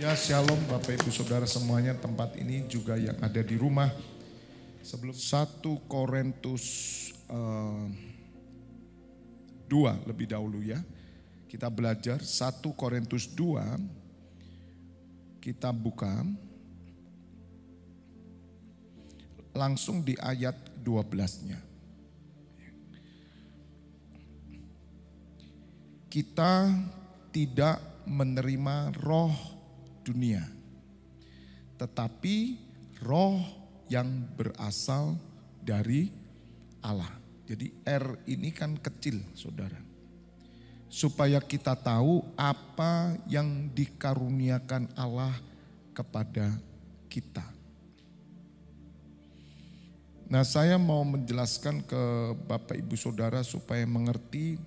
Ya, shalom Bapak Ibu Saudara semuanya, tempat ini juga yang ada di rumah. Sebelum 1 Korintus 2 lebih dahulu ya. Kita belajar 1 Korintus 2, kita buka langsung di ayat 12-nya. Kita tidak menerima roh dunia, tetapi roh yang berasal dari Allah. Jadi R ini kan kecil, saudara. Supaya kita tahu apa yang dikaruniakan Allah kepada kita. Nah, saya mau menjelaskan ke Bapak Ibu Saudara supaya mengerti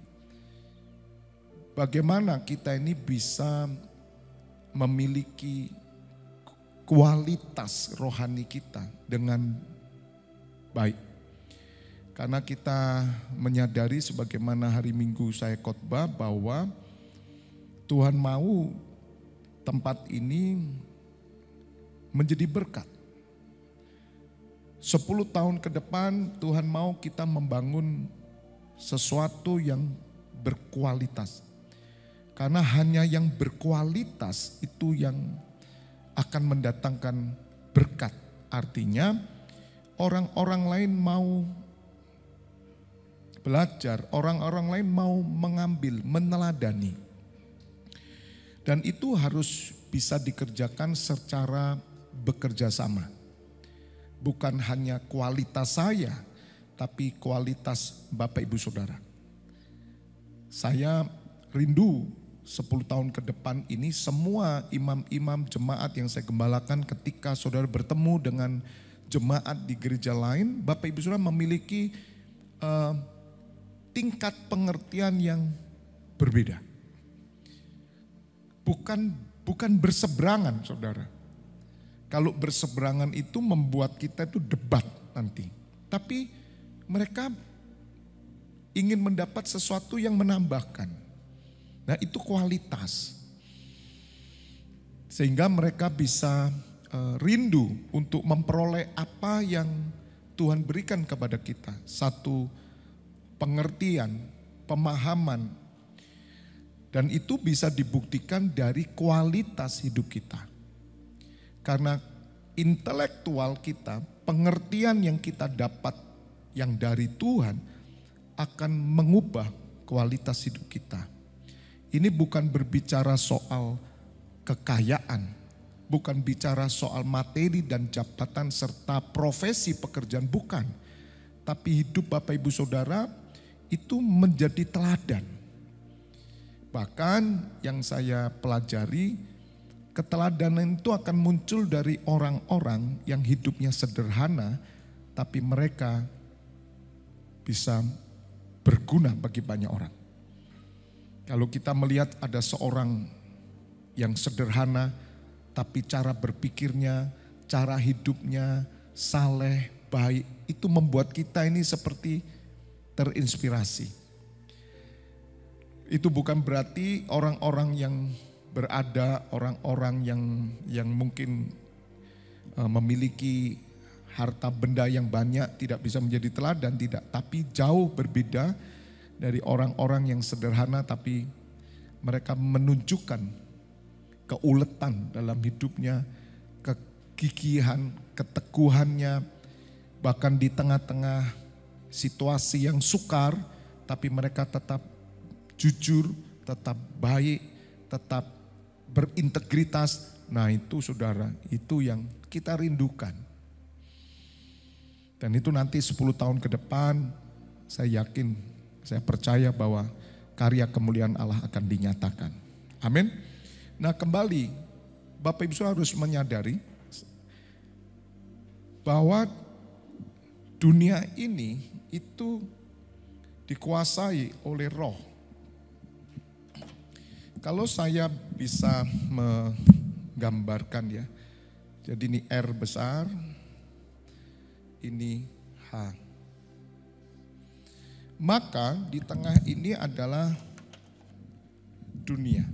bagaimana kita ini bisa memiliki kualitas rohani kita dengan baik. Karena kita menyadari sebagaimana hari Minggu saya khotbah bahwa Tuhan mau tempat ini menjadi berkat. 10 tahun ke depan Tuhan mau kita membangun sesuatu yang berkualitas. Karena hanya yang berkualitas itu yang akan mendatangkan berkat. Artinya orang-orang lain mau belajar, orang-orang lain mau mengambil, meneladani. Dan itu harus bisa dikerjakan secara bekerja sama. Bukan hanya kualitas saya, tapi kualitas Bapak Ibu Saudara. Saya rindu 10 tahun ke depan ini semua imam-imam jemaat yang saya gembalakan ketika saudara bertemu dengan jemaat di gereja lain, Bapak Ibu Saudara memiliki tingkat pengertian yang berbeda. Bukan berseberangan, saudara. Kalau berseberangan itu membuat kita itu debat nanti. Tapi mereka ingin mendapat sesuatu yang menambahkan. Nah, itu kualitas. Sehingga mereka bisa rindu untuk memperoleh apa yang Tuhan berikan kepada kita. Satu pengertian, pemahaman. Dan itu bisa dibuktikan dari kualitas hidup kita. Karena intelektual kita, pengertian yang kita dapat yang dari Tuhan akan mengubah kualitas hidup kita. Ini bukan berbicara soal kekayaan, bukan bicara soal materi dan jabatan serta profesi pekerjaan, bukan. Tapi hidup Bapak Ibu Saudara itu menjadi teladan. Bahkan yang saya pelajari, keteladanan itu akan muncul dari orang-orang yang hidupnya sederhana, tapi mereka bisa berguna bagi banyak orang. Kalau kita melihat ada seorang yang sederhana, tapi cara berpikirnya, cara hidupnya saleh, baik, itu membuat kita ini seperti terinspirasi. Itu bukan berarti orang-orang yang berada, orang-orang yang mungkin memiliki harta benda yang banyak tidak bisa menjadi teladan, tidak. Tapi jauh berbeda dari orang-orang yang sederhana tapi mereka menunjukkan keuletan dalam hidupnya, kegigihan, keteguhannya, bahkan di tengah-tengah situasi yang sukar, tapi mereka tetap jujur, tetap baik, tetap berintegritas. Nah itu saudara, itu yang kita rindukan. Dan itu nanti 10 tahun ke depan, saya yakin, saya percaya bahwa karya kemuliaan Allah akan dinyatakan. Amin. Nah kembali, Bapak Ibu Saudara harus menyadari bahwa dunia ini itu dikuasai oleh roh. Kalau saya bisa menggambarkan ya, jadi ini R besar, ini H. Maka di tengah ini adalah dunia.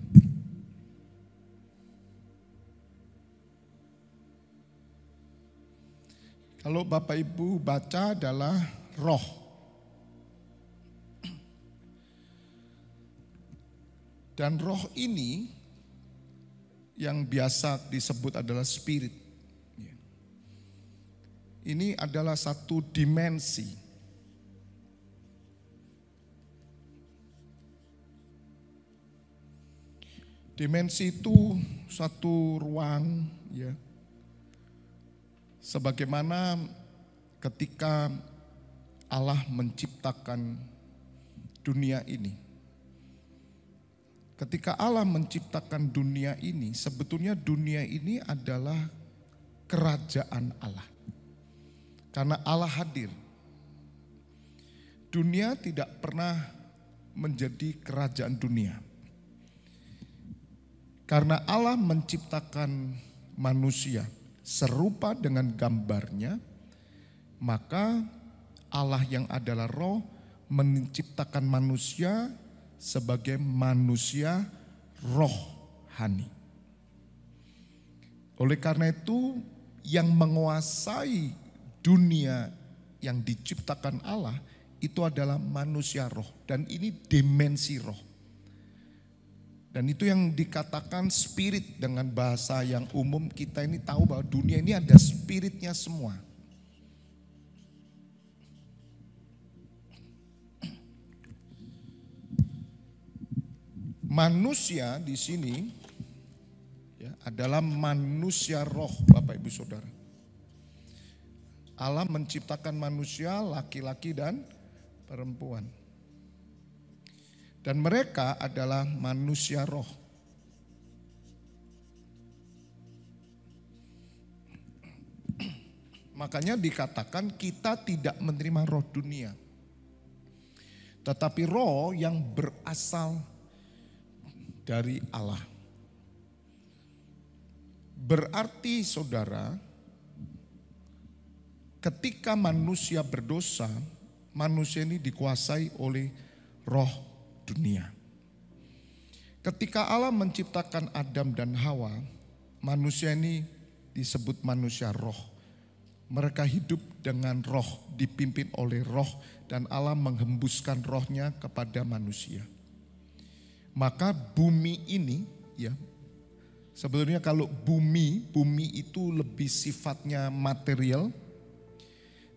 Kalau Bapak Ibu baca adalah roh. Dan roh ini yang biasa disebut adalah spirit. Ini adalah satu dimensi. Dimensi itu suatu ruang, ya. Sebagaimana ketika Allah menciptakan dunia ini. Ketika Allah menciptakan dunia ini, sebetulnya dunia ini adalah kerajaan Allah. Karena Allah hadir. Dunia tidak pernah menjadi kerajaan dunia. Karena Allah menciptakan manusia serupa dengan gambarnya, maka Allah yang adalah roh menciptakan manusia sebagai manusia rohani. Oleh karena itu, yang menguasai dunia yang diciptakan Allah itu adalah manusia roh, dan ini dimensi roh. Dan itu yang dikatakan spirit, dengan bahasa yang umum kita ini tahu bahwa dunia ini ada spiritnya semua. Manusia di sini ya, adalah manusia roh, Bapak Ibu Saudara. Allah menciptakan manusia laki-laki dan perempuan. Dan mereka adalah manusia roh. Makanya dikatakan kita tidak menerima roh dunia. Tetapi roh yang berasal dari Allah. Berarti saudara, ketika manusia berdosa, manusia ini dikuasai oleh roh dunia. Ketika Allah menciptakan Adam dan Hawa, manusia ini disebut manusia roh. Mereka hidup dengan roh, dipimpin oleh roh, dan Allah menghembuskan rohnya kepada manusia. Maka bumi ini, ya, sebetulnya kalau bumi itu lebih sifatnya material,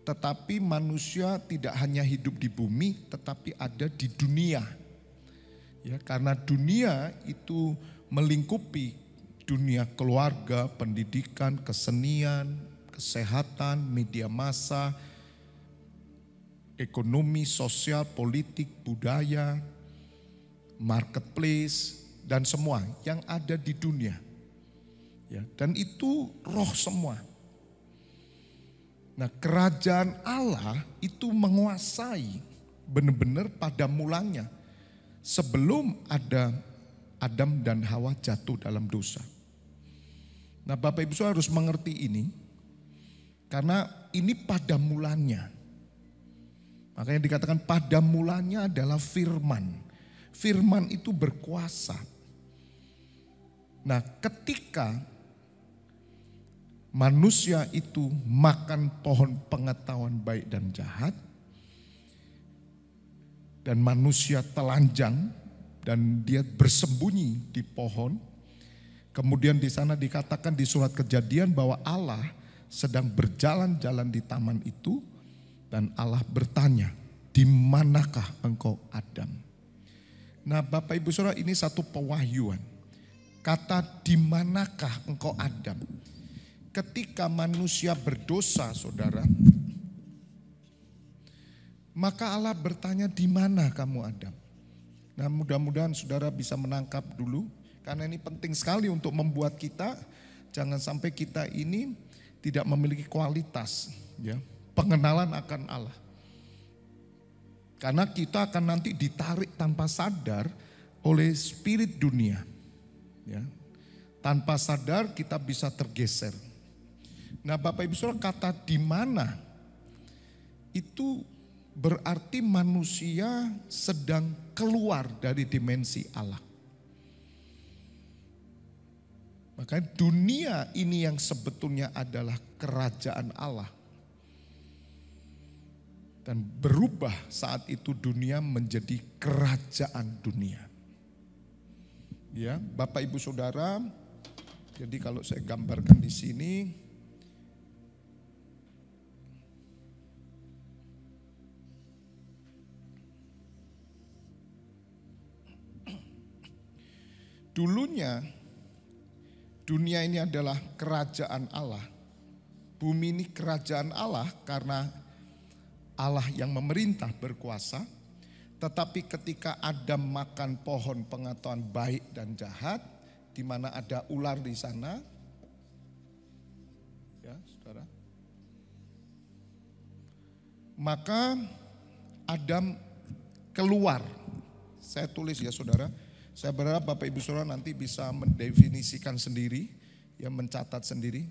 tetapi manusia tidak hanya hidup di bumi, tetapi ada di dunia. Ya, karena dunia itu melingkupi dunia keluarga, pendidikan, kesenian, kesehatan, media massa, ekonomi, sosial, politik, budaya, marketplace, dan semua yang ada di dunia. Ya, dan itu roh semua. Nah, kerajaan Allah itu menguasai benar-benar pada mulanya sebelum ada Adam dan Hawa jatuh dalam dosa. Nah, Bapak Ibu Saudara harus mengerti ini karena ini pada mulanya. Makanya dikatakan pada mulanya adalah firman. Firman itu berkuasa. Nah, ketika manusia itu makan pohon pengetahuan baik dan jahat, dan manusia telanjang dan dia bersembunyi di pohon. Kemudian di sana dikatakan di surat Kejadian bahwa Allah sedang berjalan-jalan di taman itu, dan Allah bertanya, "Di manakah engkau, Adam?" Nah, Bapak Ibu Saudara, ini satu pewahyuan. Kata "di manakah engkau, Adam?" Ketika manusia berdosa, saudara, maka Allah bertanya, "Di mana kamu, Adam?" Nah, mudah-mudahan saudara bisa menangkap dulu, karena ini penting sekali untuk membuat kita, jangan sampai kita ini tidak memiliki kualitas, ya, pengenalan akan Allah. Karena kita akan nanti ditarik tanpa sadar oleh spirit dunia. Ya. Tanpa sadar kita bisa tergeser. Nah, Bapak Ibu Saudara, kata "di mana" itu berarti manusia sedang keluar dari dimensi Allah. Makanya dunia ini yang sebetulnya adalah kerajaan Allah. Dan berubah saat itu dunia menjadi kerajaan dunia. Ya, Bapak Ibu Saudara, jadi kalau saya gambarkan di sini, dulunya dunia ini adalah kerajaan Allah. Bumi ini kerajaan Allah karena Allah yang memerintah berkuasa. Tetapi ketika Adam makan pohon pengetahuan baik dan jahat, di mana ada ular di sana, ya saudara, maka Adam keluar. Saya tulis ya saudara, saya berharap Bapak Ibu Saudara nanti bisa mendefinisikan sendiri, ya mencatat sendiri,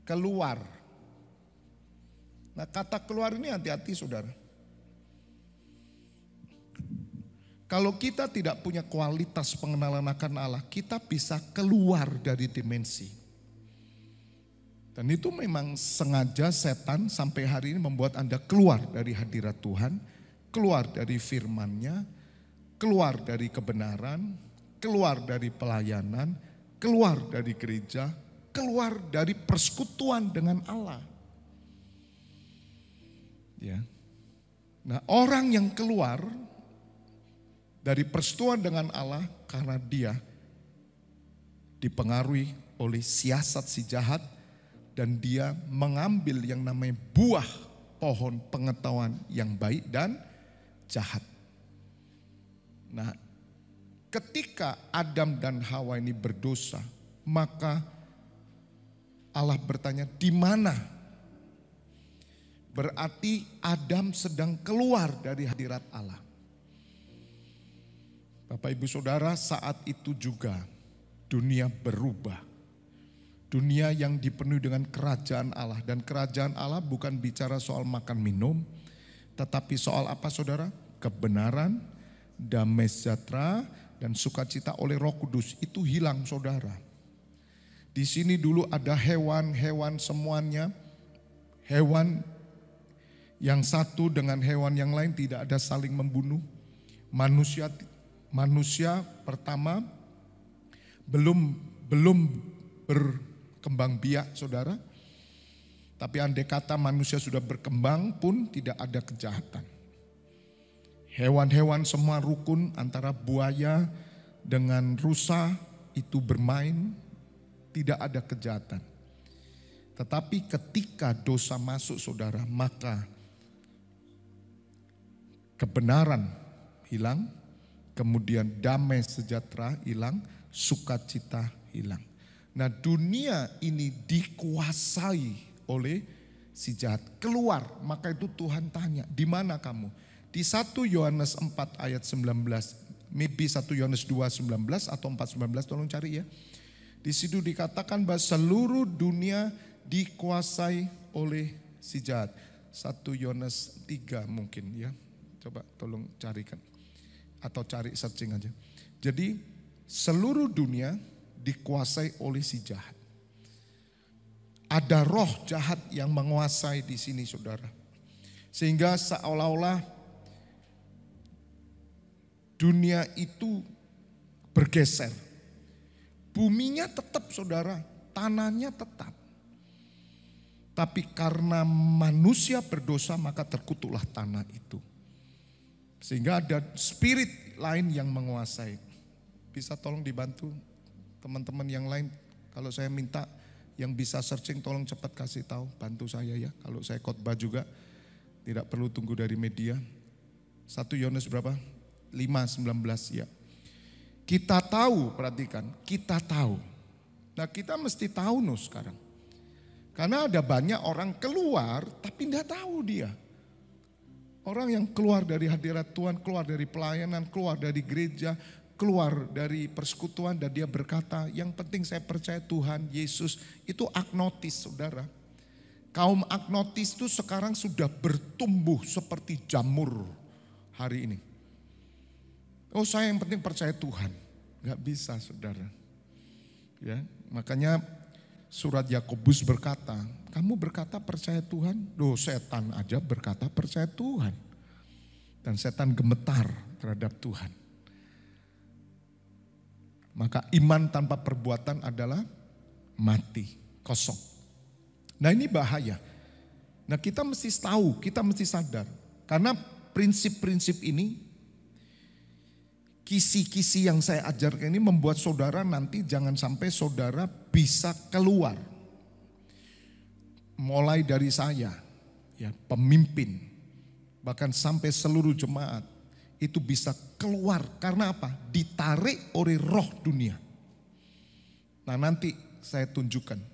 keluar. Nah kata keluar ini hati-hati saudara. Kalau kita tidak punya kualitas pengenalan akan Allah, kita bisa keluar dari dimensi. Dan itu memang sengaja setan sampai hari ini membuat Anda keluar dari hadirat Tuhan, keluar dari firman-Nya, keluar dari kebenaran, keluar dari pelayanan, keluar dari gereja, keluar dari persekutuan dengan Allah. Ya. Nah, orang yang keluar dari persekutuan dengan Allah karena dia dipengaruhi oleh siasat si jahat dan dia mengambil yang namanya buah pohon pengetahuan yang baik dan jahat. Nah, ketika Adam dan Hawa ini berdosa, maka Allah bertanya, di mana? Berarti Adam sedang keluar dari hadirat Allah. Bapak Ibu Saudara, saat itu juga dunia berubah. Dunia yang dipenuhi dengan kerajaan Allah. Dan kerajaan Allah bukan bicara soal makan minum, tetapi soal apa saudara? Kebenaran, damai sejahtera, dan sukacita oleh Roh Kudus. Itu hilang saudara. Di sini dulu ada hewan-hewan semuanya. Hewan yang satu dengan hewan yang lain tidak ada saling membunuh. Manusia pertama belum berkembang biak saudara. Tapi andai kata manusia sudah berkembang pun tidak ada kejahatan. Hewan-hewan semua rukun, antara buaya dengan rusa itu bermain, tidak ada kejahatan. Tetapi ketika dosa masuk saudara, maka kebenaran hilang, kemudian damai sejahtera hilang, sukacita hilang. Nah dunia ini dikuasai oleh si jahat. Keluar, maka itu Tuhan tanya, di mana kamu? Di 1 Yohanes 4 ayat 19, maybe 1 Yohanes 2 19 atau 4 19, tolong cari ya. Di situ dikatakan bahwa seluruh dunia dikuasai oleh si jahat. 1 Yohanes 3 mungkin ya, coba tolong carikan. Atau cari searching aja. Jadi seluruh dunia dikuasai oleh si jahat. Ada roh jahat yang menguasai di sini saudara. Sehingga seolah-olah dunia itu bergeser. Buminya tetap saudara, tanahnya tetap. Tapi karena manusia berdosa maka terkutuklah tanah itu. Sehingga ada spirit lain yang menguasai. Bisa tolong dibantu teman-teman yang lain. Kalau saya minta yang bisa searching tolong cepat kasih tahu. Bantu saya ya. Kalau saya khotbah juga tidak perlu tunggu dari media. 1 Yohanes berapa? 5:19 ya. Kita tahu, perhatikan. Kita tahu. Nah kita mesti tahu sekarang. Karena ada banyak orang keluar tapi tidak tahu dia. Orang yang keluar dari hadirat Tuhan, keluar dari pelayanan, keluar dari gereja, keluar dari persekutuan dan dia berkata, yang penting saya percaya Tuhan, Yesus, itu agnotis saudara. Kaum agnotis itu sekarang sudah bertumbuh seperti jamur hari ini. Oh saya yang penting percaya Tuhan. Gak bisa saudara. Ya, makanya surat Yakobus berkata, kamu berkata percaya Tuhan, setan aja berkata percaya Tuhan. Dan setan gemetar terhadap Tuhan. Maka iman tanpa perbuatan adalah mati, kosong. Nah ini bahaya. Nah kita mesti tahu, kita mesti sadar. Karena prinsip-prinsip ini, kisi-kisi yang saya ajarkan ini membuat saudara nanti jangan sampai saudara bisa keluar. Mulai dari saya, ya pemimpin, bahkan sampai seluruh jemaat itu bisa keluar. Karena apa? Ditarik oleh roh dunia. Nah nanti saya tunjukkan.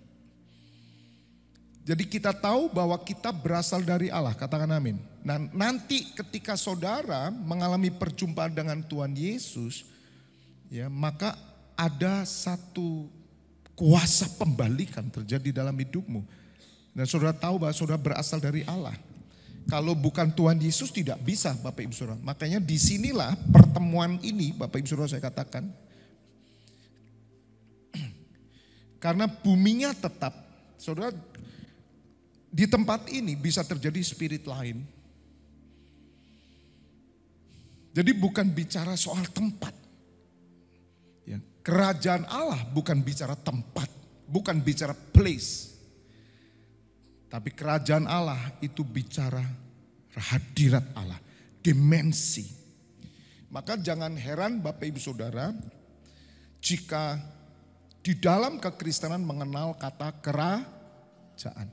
Jadi kita tahu bahwa kita berasal dari Allah, katakan amin. Nah nanti ketika saudara mengalami perjumpaan dengan Tuhan Yesus, ya maka ada satu kuasa pembalikan terjadi dalam hidupmu. Dan saudara tahu bahwa saudara berasal dari Allah. Kalau bukan Tuhan Yesus tidak bisa Bapak Ibu Saudara. Makanya disinilah pertemuan ini Bapak Ibu Saudara saya katakan. Karena buminya tetap, saudara di tempat ini bisa terjadi spirit lain. Jadi bukan bicara soal tempat. Ya, kerajaan Allah bukan bicara tempat, bukan bicara place. Tapi kerajaan Allah itu bicara hadirat Allah, dimensi. Maka jangan heran Bapak Ibu Saudara jika di dalam kekristenan mengenal kata kerajaan.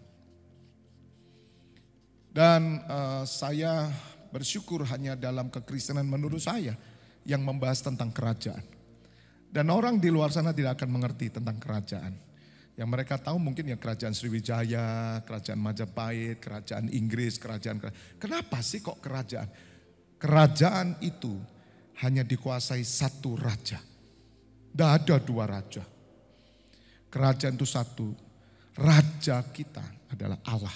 Dan saya bersyukur hanya dalam kekristenan menurut saya yang membahas tentang kerajaan. Dan orang di luar sana tidak akan mengerti tentang kerajaan. Yang mereka tahu mungkin ya kerajaan Sriwijaya, kerajaan Majapahit, kerajaan Inggris, Kenapa sih kok kerajaan? Kerajaan itu hanya dikuasai satu raja. Tidak ada dua raja. Kerajaan itu satu. Raja kita adalah Allah.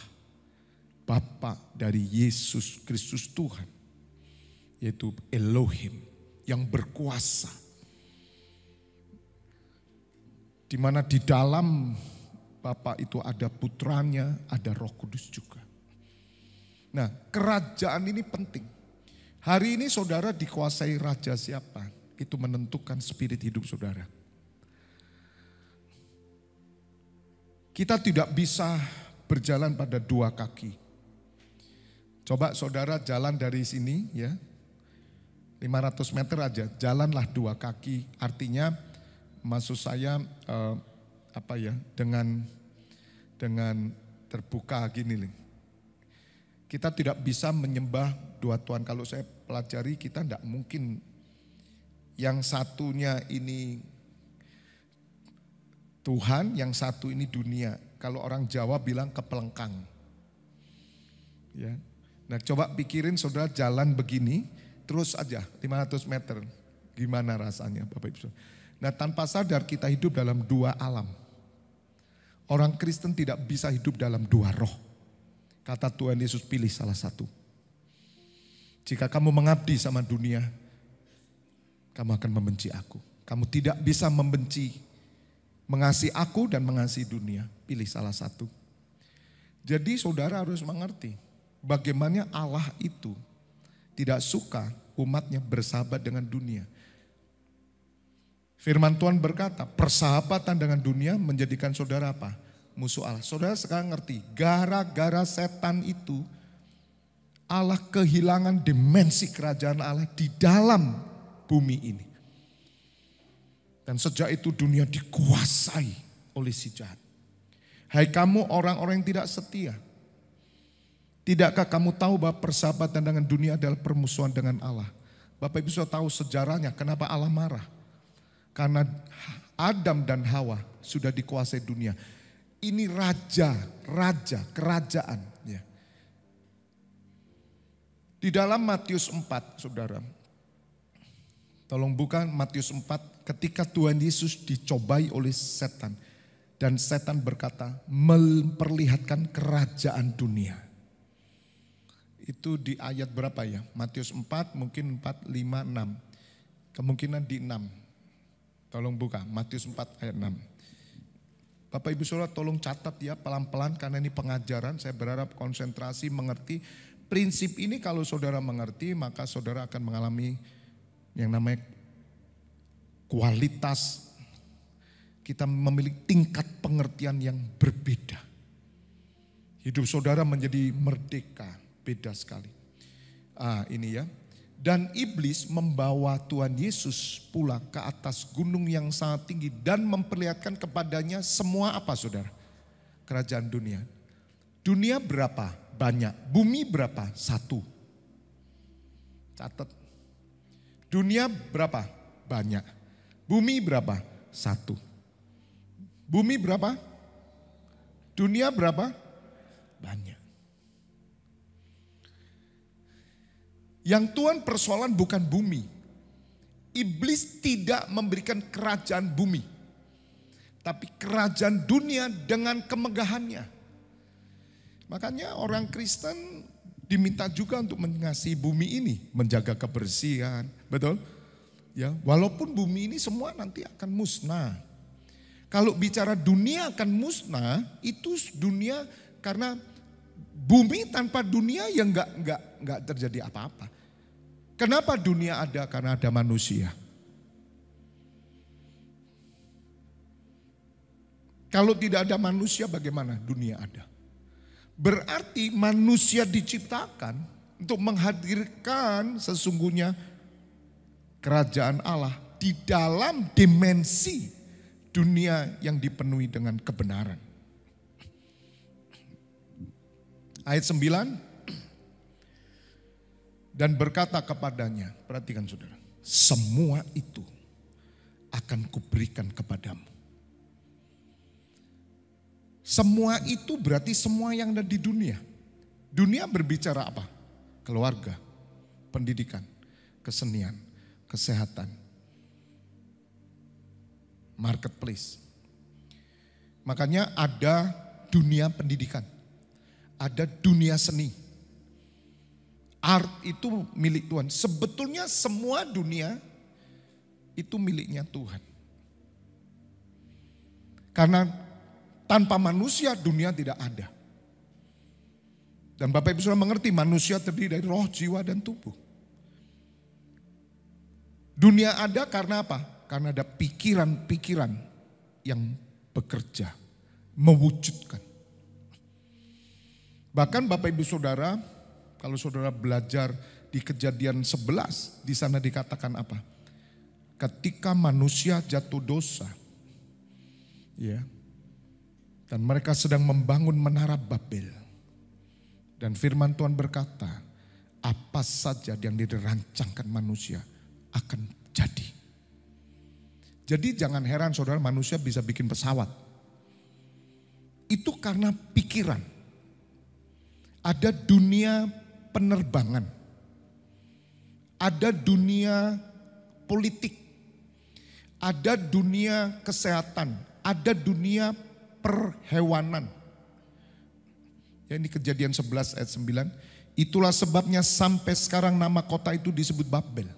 Bapa dari Yesus Kristus Tuhan. Yaitu Elohim yang berkuasa. Di mana di dalam Bapa itu ada putranya, ada Roh Kudus juga. Nah, kerajaan ini penting. Hari ini saudara dikuasai raja siapa? Itu menentukan spirit hidup saudara. Kita tidak bisa berjalan pada dua kaki. Coba saudara jalan dari sini ya. 500 meter aja, jalanlah dua kaki. Artinya maksud saya dengan terbuka gini nih. Kita tidak bisa menyembah dua Tuhan. Kalau saya pelajari kita tidak mungkin yang satunya ini Tuhan, yang satu ini dunia. Kalau orang Jawa bilang kepelengkang. Ya. Nah coba pikirin saudara jalan begini, terus aja 500 meter. Gimana rasanya Bapak Ibu? Nah tanpa sadar kita hidup dalam dua alam. Orang Kristen tidak bisa hidup dalam dua roh. Kata Tuhan Yesus pilih salah satu. Jika kamu mengabdi sama dunia, kamu akan membenci aku. Kamu tidak bisa mengasihi aku dan mengasihi dunia. Pilih salah satu. Jadi saudara harus mengerti bagaimana Allah itu tidak suka umatnya bersahabat dengan dunia. Firman Tuhan berkata, persahabatan dengan dunia menjadikan saudara apa? Musuh Allah. Saudara sekarang ngerti, gara-gara setan itu, Allah kehilangan dimensi kerajaan Allah di dalam bumi ini. Dan sejak itu dunia dikuasai oleh si jahat. Hai kamu orang-orang yang tidak setia. Tidakkah kamu tahu bahwa persahabatan dengan dunia adalah permusuhan dengan Allah? Bapak Ibu sudah tahu sejarahnya kenapa Allah marah. Karena Adam dan Hawa sudah dikuasai dunia. Ini raja, kerajaan. Ya. Di dalam Matius 4, saudara. Tolong buka Matius 4, ketika Tuhan Yesus dicobai oleh setan. Dan setan berkata, memperlihatkan kerajaan dunia. Itu di ayat berapa ya? Matius 4, mungkin 4, 5, 6. Kemungkinan di 6. Tolong buka, Matius 4 ayat 6. Bapak Ibu Saudara tolong catat ya pelan-pelan karena ini pengajaran. Saya berharap konsentrasi mengerti. Prinsip ini kalau saudara mengerti maka saudara akan mengalami yang namanya kualitas. Kita memiliki tingkat pengertian yang berbeda. Hidup saudara menjadi merdeka, beda sekali. Ini ya. Dan iblis membawa Tuhan Yesus pula ke atas gunung yang sangat tinggi dan memperlihatkan kepadanya semua apa saudara? Kerajaan dunia. Dunia berapa? Banyak. Bumi berapa? 1. Catat. Dunia berapa? Banyak. Bumi berapa? 1. Bumi berapa? Dunia berapa? Banyak. Yang Tuhan persoalan bukan bumi. Iblis tidak memberikan kerajaan bumi. Tapi kerajaan dunia dengan kemegahannya. Makanya orang Kristen diminta juga untuk mengasihi bumi ini. Menjaga kebersihan. Betul? Ya, walaupun bumi ini semua nanti akan musnah. Kalau bicara dunia akan musnah, itu dunia karena bumi tanpa dunia ya enggak terjadi apa-apa. Kenapa dunia ada? Karena ada manusia. Kalau tidak ada manusia bagaimana dunia ada? Berarti manusia diciptakan untuk menghadirkan sesungguhnya kerajaan Allah di dalam dimensi dunia yang dipenuhi dengan kebenaran. Ayat 9. Dan berkata kepadanya, perhatikan saudara, semua itu akan kuberikan kepadamu. Semua itu berarti semua yang ada di dunia. Dunia berbicara apa? Keluarga, pendidikan, kesenian, kesehatan, marketplace. Makanya ada dunia pendidikan, ada dunia seni. Art itu milik Tuhan. Sebetulnya semua dunia itu miliknya Tuhan. Karena tanpa manusia dunia tidak ada. Dan Bapak Ibu sudah mengerti manusia terdiri dari roh, jiwa dan tubuh. Dunia ada karena apa? Karena ada pikiran-pikiran yang bekerja, mewujudkan. Bahkan Bapak Ibu Saudara, kalau saudara belajar di Kejadian 11, di sana dikatakan apa? Ketika manusia jatuh dosa, ya, dan mereka sedang membangun menara Babel, dan firman Tuhan berkata, apa saja yang dirancangkan manusia akan jadi. Jadi jangan heran saudara manusia bisa bikin pesawat. Itu karena pikiran. Ada dunia penerbangan, ada dunia politik, ada dunia kesehatan, ada dunia perhewanan. Ya, ini Kejadian 11 ayat 9. Itulah sebabnya sampai sekarang nama kota itu disebut Babel.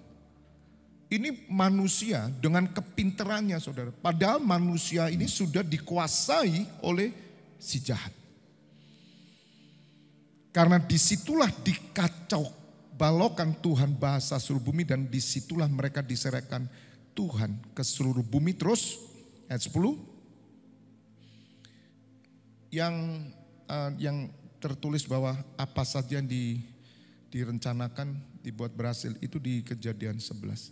Ini manusia dengan kepinterannya saudara. Padahal manusia ini sudah dikuasai oleh si jahat. Karena disitulah dikacau balokan Tuhan bahasa seluruh bumi dan disitulah mereka diserahkan Tuhan ke seluruh bumi. Terus ayat 10 yang tertulis bahwa apa saja yang direncanakan dibuat berhasil itu di Kejadian 11.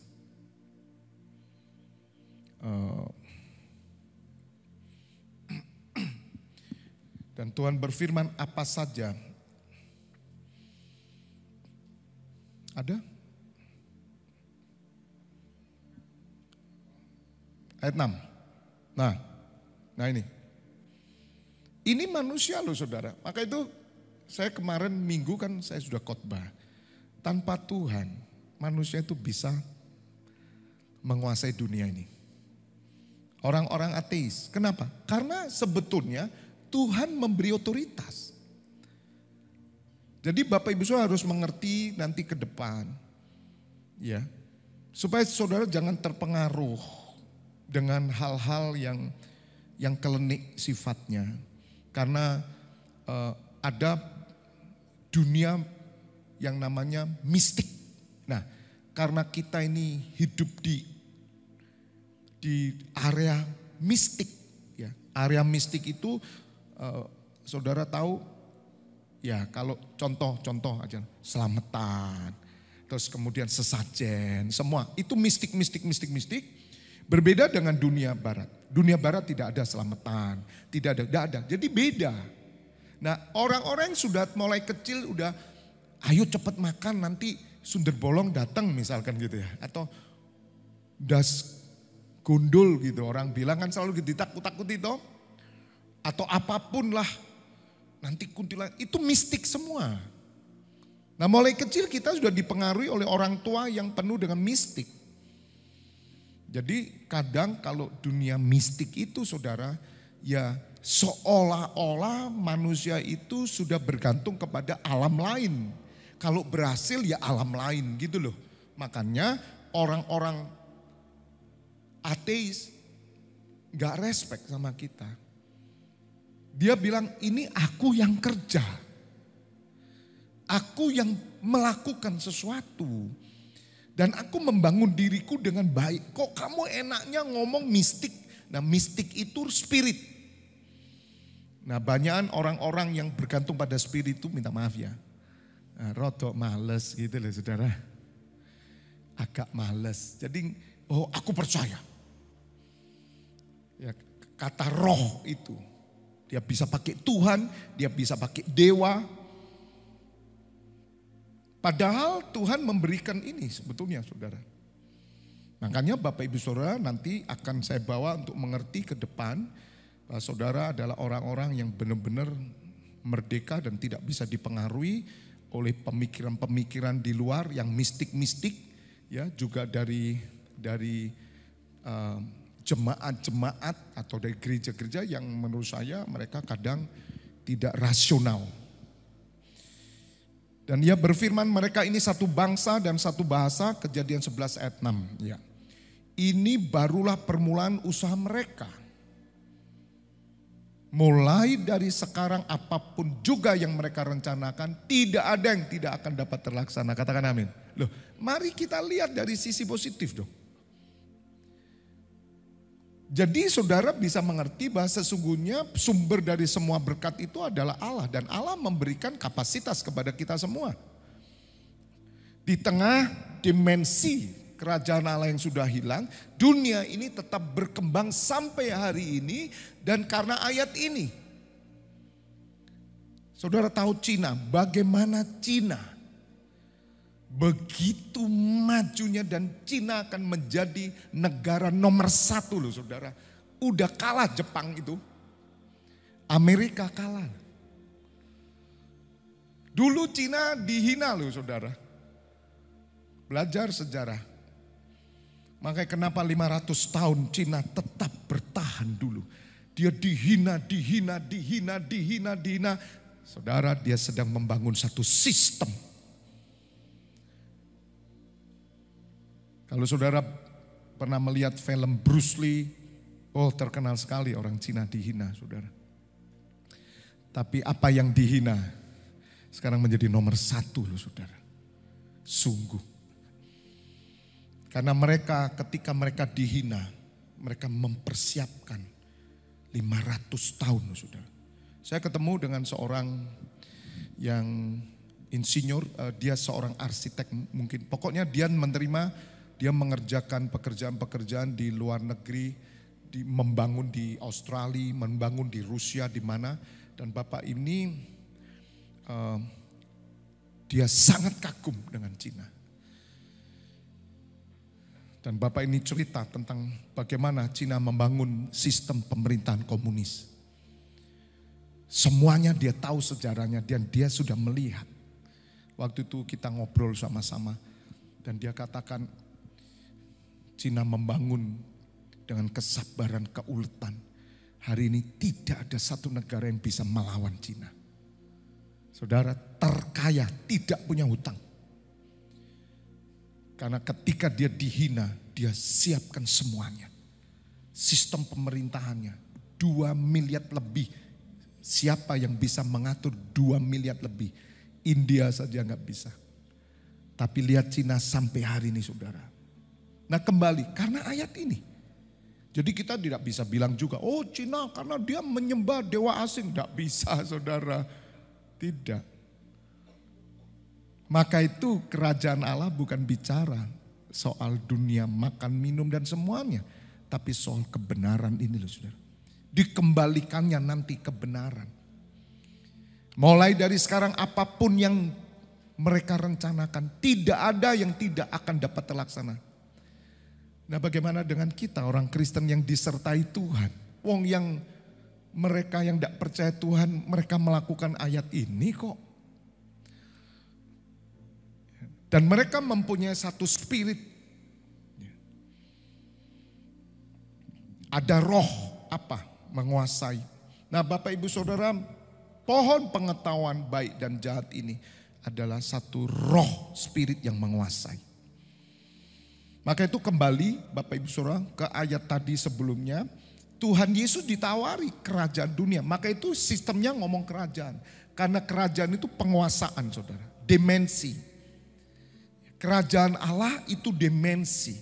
Dan Tuhan berfirman apa saja. Ada? Ayat 6. Nah ini. Ini manusia loh saudara. Maka itu saya kemarin minggu kan saya sudah khotbah. Tanpa Tuhan manusia itu bisa menguasai dunia ini. Orang-orang ateis. Kenapa? Karena sebetulnya Tuhan memberi otoritas. Jadi Bapak Ibu Saudara harus mengerti nanti ke depan. Ya. Supaya saudara jangan terpengaruh dengan hal-hal yang klinik sifatnya. Karena ada dunia yang namanya mistik. Nah, karena kita ini hidup di area mistik, ya. Area mistik itu saudara tahu, ya kalau contoh aja, selamatan, terus kemudian sesajen, semua itu mistik. Berbeda dengan dunia barat. Dunia barat tidak ada selamatan, tidak ada. Jadi beda. Nah, orang-orang yang sudah mulai kecil udah ayo cepat makan nanti sundel bolong datang misalkan gitu ya. Atau das gundul gitu, orang bilang kan selalu gitu, ditakut-takuti toh. Atau apapun lah, nanti kuntilanak, itu mistik semua. Nah, mulai kecil kita sudah dipengaruhi oleh orang tua yang penuh dengan mistik. Jadi kadang kalau dunia mistik itu saudara, ya seolah-olah manusia itu sudah bergantung kepada alam lain. Kalau berhasil ya alam lain gitu loh. Makanya orang-orang ateis gak respect sama kita. Dia bilang ini aku yang kerja. Aku yang melakukan sesuatu. Dan aku membangun diriku dengan baik. Kok kamu enaknya ngomong mistik? Nah, mistik itu spirit. Nah, banyak orang-orang yang bergantung pada spirit itu minta maaf ya. Nah, rodok males gitu loh saudara. Agak males. Jadi, oh aku percaya. Ya, kata roh itu. Dia bisa pakai Tuhan, dia bisa pakai dewa. Padahal Tuhan memberikan ini sebetulnya saudara. Makanya Bapak Ibu Saudara nanti akan saya bawa untuk mengerti ke depan. Bahwa saudara adalah orang-orang yang benar-benar merdeka dan tidak bisa dipengaruhi oleh pemikiran-pemikiran di luar yang mistik-mistik. Ya, juga dari jemaat-jemaat atau dari gereja-gereja yang menurut saya mereka kadang tidak rasional. Dan ia berfirman mereka ini satu bangsa dan satu bahasa, Kejadian 11 ayat 6. Ya. Ini barulah permulaan usaha mereka. Mulai dari sekarang apapun juga yang mereka rencanakan, tidak ada yang tidak akan dapat terlaksana. Katakan amin. Loh, mari kita lihat dari sisi positif dong. Jadi saudara bisa mengerti bahwa sesungguhnya sumber dari semua berkat itu adalah Allah. Dan Allah memberikan kapasitas kepada kita semua. Di tengah dimensi kerajaan Allah yang sudah hilang, dunia ini tetap berkembang sampai hari ini. Dan karena ayat ini, saudara tahu Cina, bagaimana Cina begitu majunya dan Cina akan menjadi negara nomor 1 loh saudara. Udah kalah Jepang itu. Amerika kalah. Dulu Cina dihina loh saudara. Belajar sejarah. Makanya kenapa 500 tahun Cina tetap bertahan dulu. Dia dihina. Saudara, dia sedang membangun satu sistem. Kalau saudara pernah melihat film Bruce Lee, oh terkenal sekali orang Cina dihina saudara. Tapi apa yang dihina sekarang menjadi nomor 1 loh saudara. Sungguh. Karena mereka ketika mereka dihina, mereka mempersiapkan 500 tahun loh saudara. Saya ketemu dengan seorang yang insinyur, dia seorang arsitek mungkin. Pokoknya dia mengerjakan pekerjaan-pekerjaan di luar negeri, membangun di Australia, membangun di Rusia, di mana. Dan Bapak ini, dia sangat kagum dengan Cina. Dan Bapak ini cerita tentang bagaimana Cina membangun sistem pemerintahan komunis. Semuanya dia tahu sejarahnya dan dia sudah melihat. Waktu itu kita ngobrol sama-sama dan dia katakan, Cina membangun dengan kesabaran, keuletan. Hari ini tidak ada satu negara yang bisa melawan Cina. Saudara, terkaya, tidak punya hutang. Karena ketika dia dihina, dia siapkan semuanya. Sistem pemerintahannya, 2 miliar lebih. Siapa yang bisa mengatur 2 miliar lebih? India saja nggak bisa. Tapi lihat Cina sampai hari ini saudara. Nah kembali karena ayat ini. Jadi kita tidak bisa bilang juga, oh Cina karena dia menyembah dewa asing. Tidak bisa saudara. Tidak. Maka itu kerajaan Allah bukan bicara soal dunia makan, minum dan semuanya. Tapi soal kebenaran ini loh saudara. Dikembalikannya nanti kebenaran. Mulai dari sekarang apapun yang mereka rencanakan, tidak ada yang tidak akan dapat terlaksana. Nah bagaimana dengan kita orang Kristen yang disertai Tuhan? Wong yang mereka yang tidak percaya Tuhan, mereka melakukan ayat ini kok. Dan mereka mempunyai satu spirit. Ada roh apa? Menguasai. Nah Bapak Ibu Saudara, pohon pengetahuan baik dan jahat ini adalah satu roh spirit yang menguasai. Maka itu kembali Bapak Ibu Saudara ke ayat tadi sebelumnya. Tuhan Yesus ditawari kerajaan dunia. Maka itu sistemnya ngomong kerajaan. Karena kerajaan itu penguasaan saudara. Dimensi. Kerajaan Allah itu dimensi.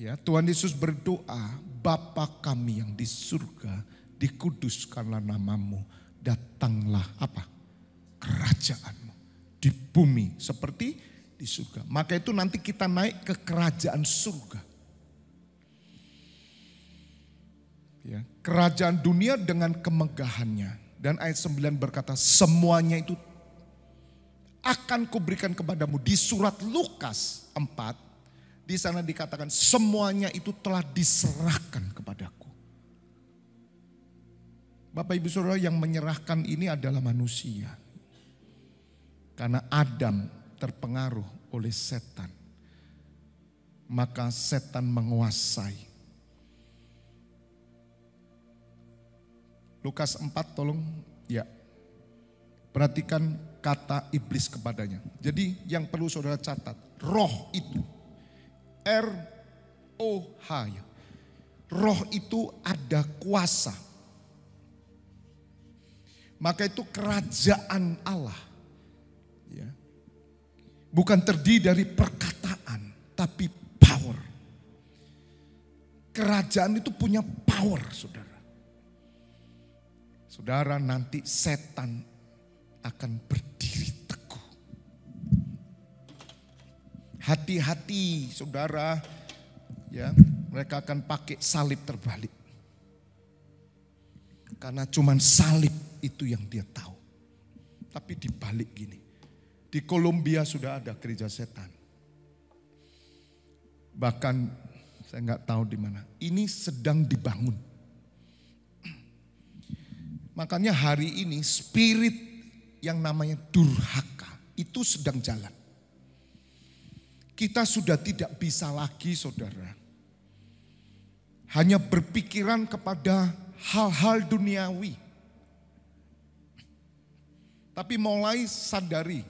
Ya, Tuhan Yesus berdoa, Bapa kami yang di surga, dikuduskanlah namamu, datanglah apa? Kerajaanmu di bumi seperti di surga. Maka itu nanti kita naik ke kerajaan surga. Ya, kerajaan dunia dengan kemegahannya. Dan ayat 9 berkata semuanya itu akan kuberikan kepadamu. Di surat Lukas 4 di sana dikatakan semuanya itu telah diserahkan kepadaku. Bapak Ibu Saudara yang menyerahkan ini adalah manusia. Karena Adam terpengaruh oleh setan. Maka setan menguasai. Lukas 4 tolong ya. Perhatikan kata iblis kepadanya. Jadi yang perlu saudara catat. Roh itu. R-O-H. Roh itu ada kuasa. Maka itu kerajaan Allah. Ya. Bukan terdiri dari perkataan. Tapi power. Kerajaan itu punya power saudara. Saudara nanti setan akan berdiri teguh. Hati-hati saudara, ya mereka akan pakai salib terbalik. Karena cuman salib itu yang dia tahu. Tapi dibalik gini, di Kolombia sudah ada gereja setan. Bahkan saya nggak tahu di mana. Ini sedang dibangun. Makanya hari ini spirit yang namanya durhaka itu sedang jalan. Kita sudah tidak bisa lagi saudara. Hanya berpikiran kepada hal-hal duniawi. Tapi mulai sadari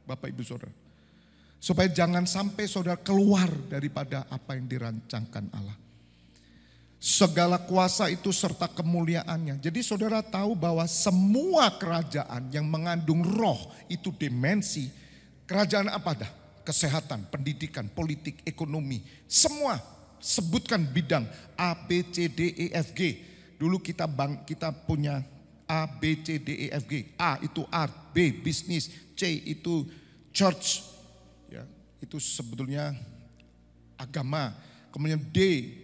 Bapak Ibu Saudara. Supaya jangan sampai saudara keluar daripada apa yang dirancangkan Allah. Segala kuasa itu serta kemuliaannya. Jadi saudara tahu bahwa semua kerajaan yang mengandung roh itu dimensi. Kerajaan apa dah? Kesehatan, pendidikan, politik, ekonomi. Semua sebutkan bidang A, B, C, D, E, F, G. Dulu kita punya A, B, C, D, E, F, G. A itu art, B bisnis, C itu church. Ya, itu sebetulnya agama. Kemudian D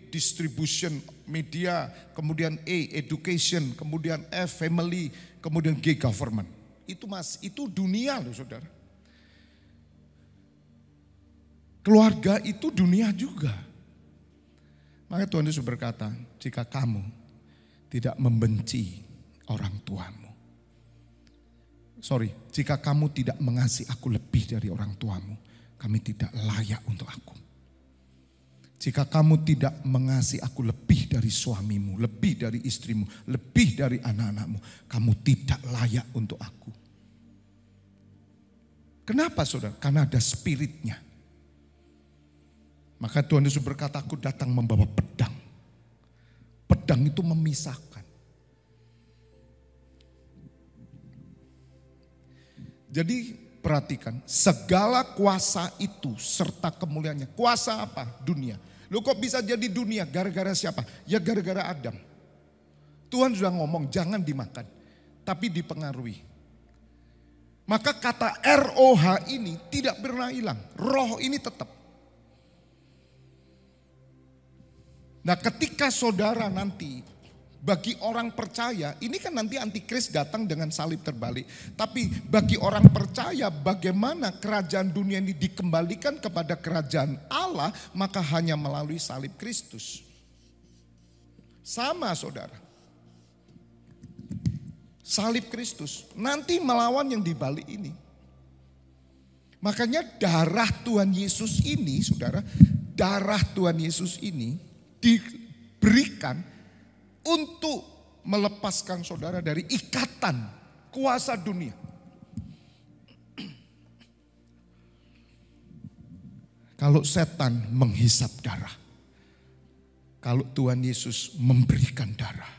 distribution media, kemudian E education, kemudian F family, kemudian G government. Itu dunia loh saudara. Keluarga itu dunia juga. Maka Tuhan Yesus berkata, jika kamu tidak membenci orang tuamu. Jika kamu tidak mengasihi aku lebih dari orang tuamu, kami tidak layak untuk aku. Jika kamu tidak mengasihi aku lebih dari suamimu, lebih dari istrimu, lebih dari anak-anakmu, kamu tidak layak untuk aku. Kenapa saudara? Karena ada spiritnya. Maka Tuhan Yesus berkata, aku datang membawa pedang. Pedang itu memisahkan. Jadi perhatikan, segala kuasa itu serta kemuliaannya. Kuasa apa? Dunia. Lu kok bisa jadi dunia? Gara-gara siapa? Ya gara-gara Adam. Tuhan sudah ngomong jangan dimakan, tapi dipengaruhi. Maka kata ROH ini tidak pernah hilang. Roh ini tetap. Nah ketika saudara nanti, bagi orang percaya, ini kan nanti antikris datang dengan salib terbalik. Tapi bagi orang percaya bagaimana kerajaan dunia ini dikembalikan kepada kerajaan Allah, maka hanya melalui salib Kristus. Sama saudara. Salib Kristus, nanti melawan yang dibalik ini. Makanya darah Tuhan Yesus ini, saudara, darah Tuhan Yesus ini diberikan untuk melepaskan saudara dari ikatan kuasa dunia. Kalau setan menghisap darah, kalau Tuhan Yesus memberikan darah,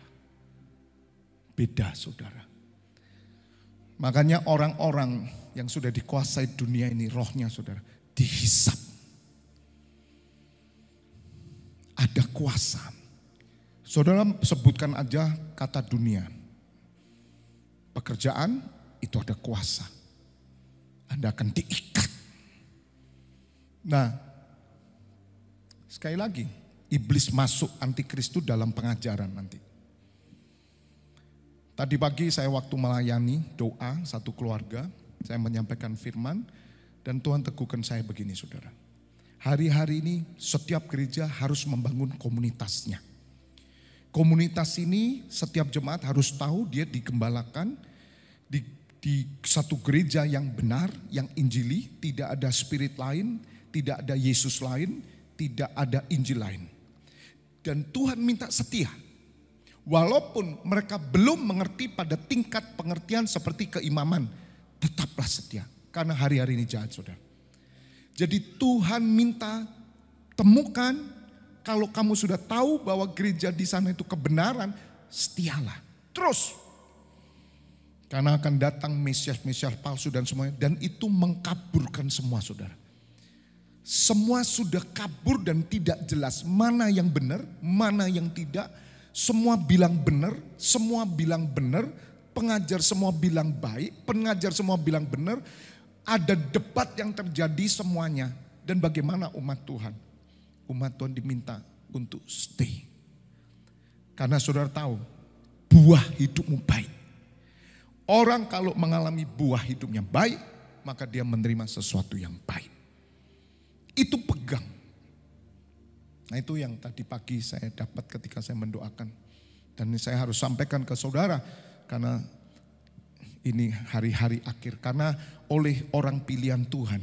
beda saudara. Makanya orang-orang yang sudah dikuasai dunia ini rohnya saudara, dihisap. Ada kuasa. Saudara sebutkan aja kata dunia. Pekerjaan itu ada kuasa. Anda akan diikat. Nah, sekali lagi, iblis masuk antikris itu dalam pengajaran nanti. Tadi pagi saya waktu melayani doa satu keluarga, saya menyampaikan firman dan Tuhan teguhkan saya begini saudara. Hari-hari ini setiap gereja harus membangun komunitasnya. Komunitas ini setiap jemaat harus tahu dia digembalakan di satu gereja yang benar, yang injili, tidak ada spirit lain, tidak ada Yesus lain, tidak ada Injil lain. Dan Tuhan minta setia. Walaupun mereka belum mengerti pada tingkat pengertian seperti keimaman, tetaplah setia. Karena hari-hari ini jahat saudara. Jadi Tuhan minta temukan, kalau kamu sudah tahu bahwa gereja di sana itu kebenaran, setialah. Terus. Karena akan datang mesias-mesias palsu dan semuanya. Dan itu mengkaburkan semua saudara. Semua sudah kabur dan tidak jelas. Mana yang benar, mana yang tidak. Semua bilang benar, semua bilang benar. Pengajar semua bilang baik, pengajar semua bilang benar. Ada debat yang terjadi semuanya. Dan bagaimana umat Tuhan? Umat Tuhan diminta untuk stay. Karena saudara tahu, buah hidupmu baik. Orang kalau mengalami buah hidupnya baik, maka dia menerima sesuatu yang baik. Itu pegang. Nah itu yang tadi pagi saya dapat ketika saya mendoakan. Dan ini saya harus sampaikan ke saudara. Karena ini hari-hari akhir. Karena oleh orang pilihan Tuhan,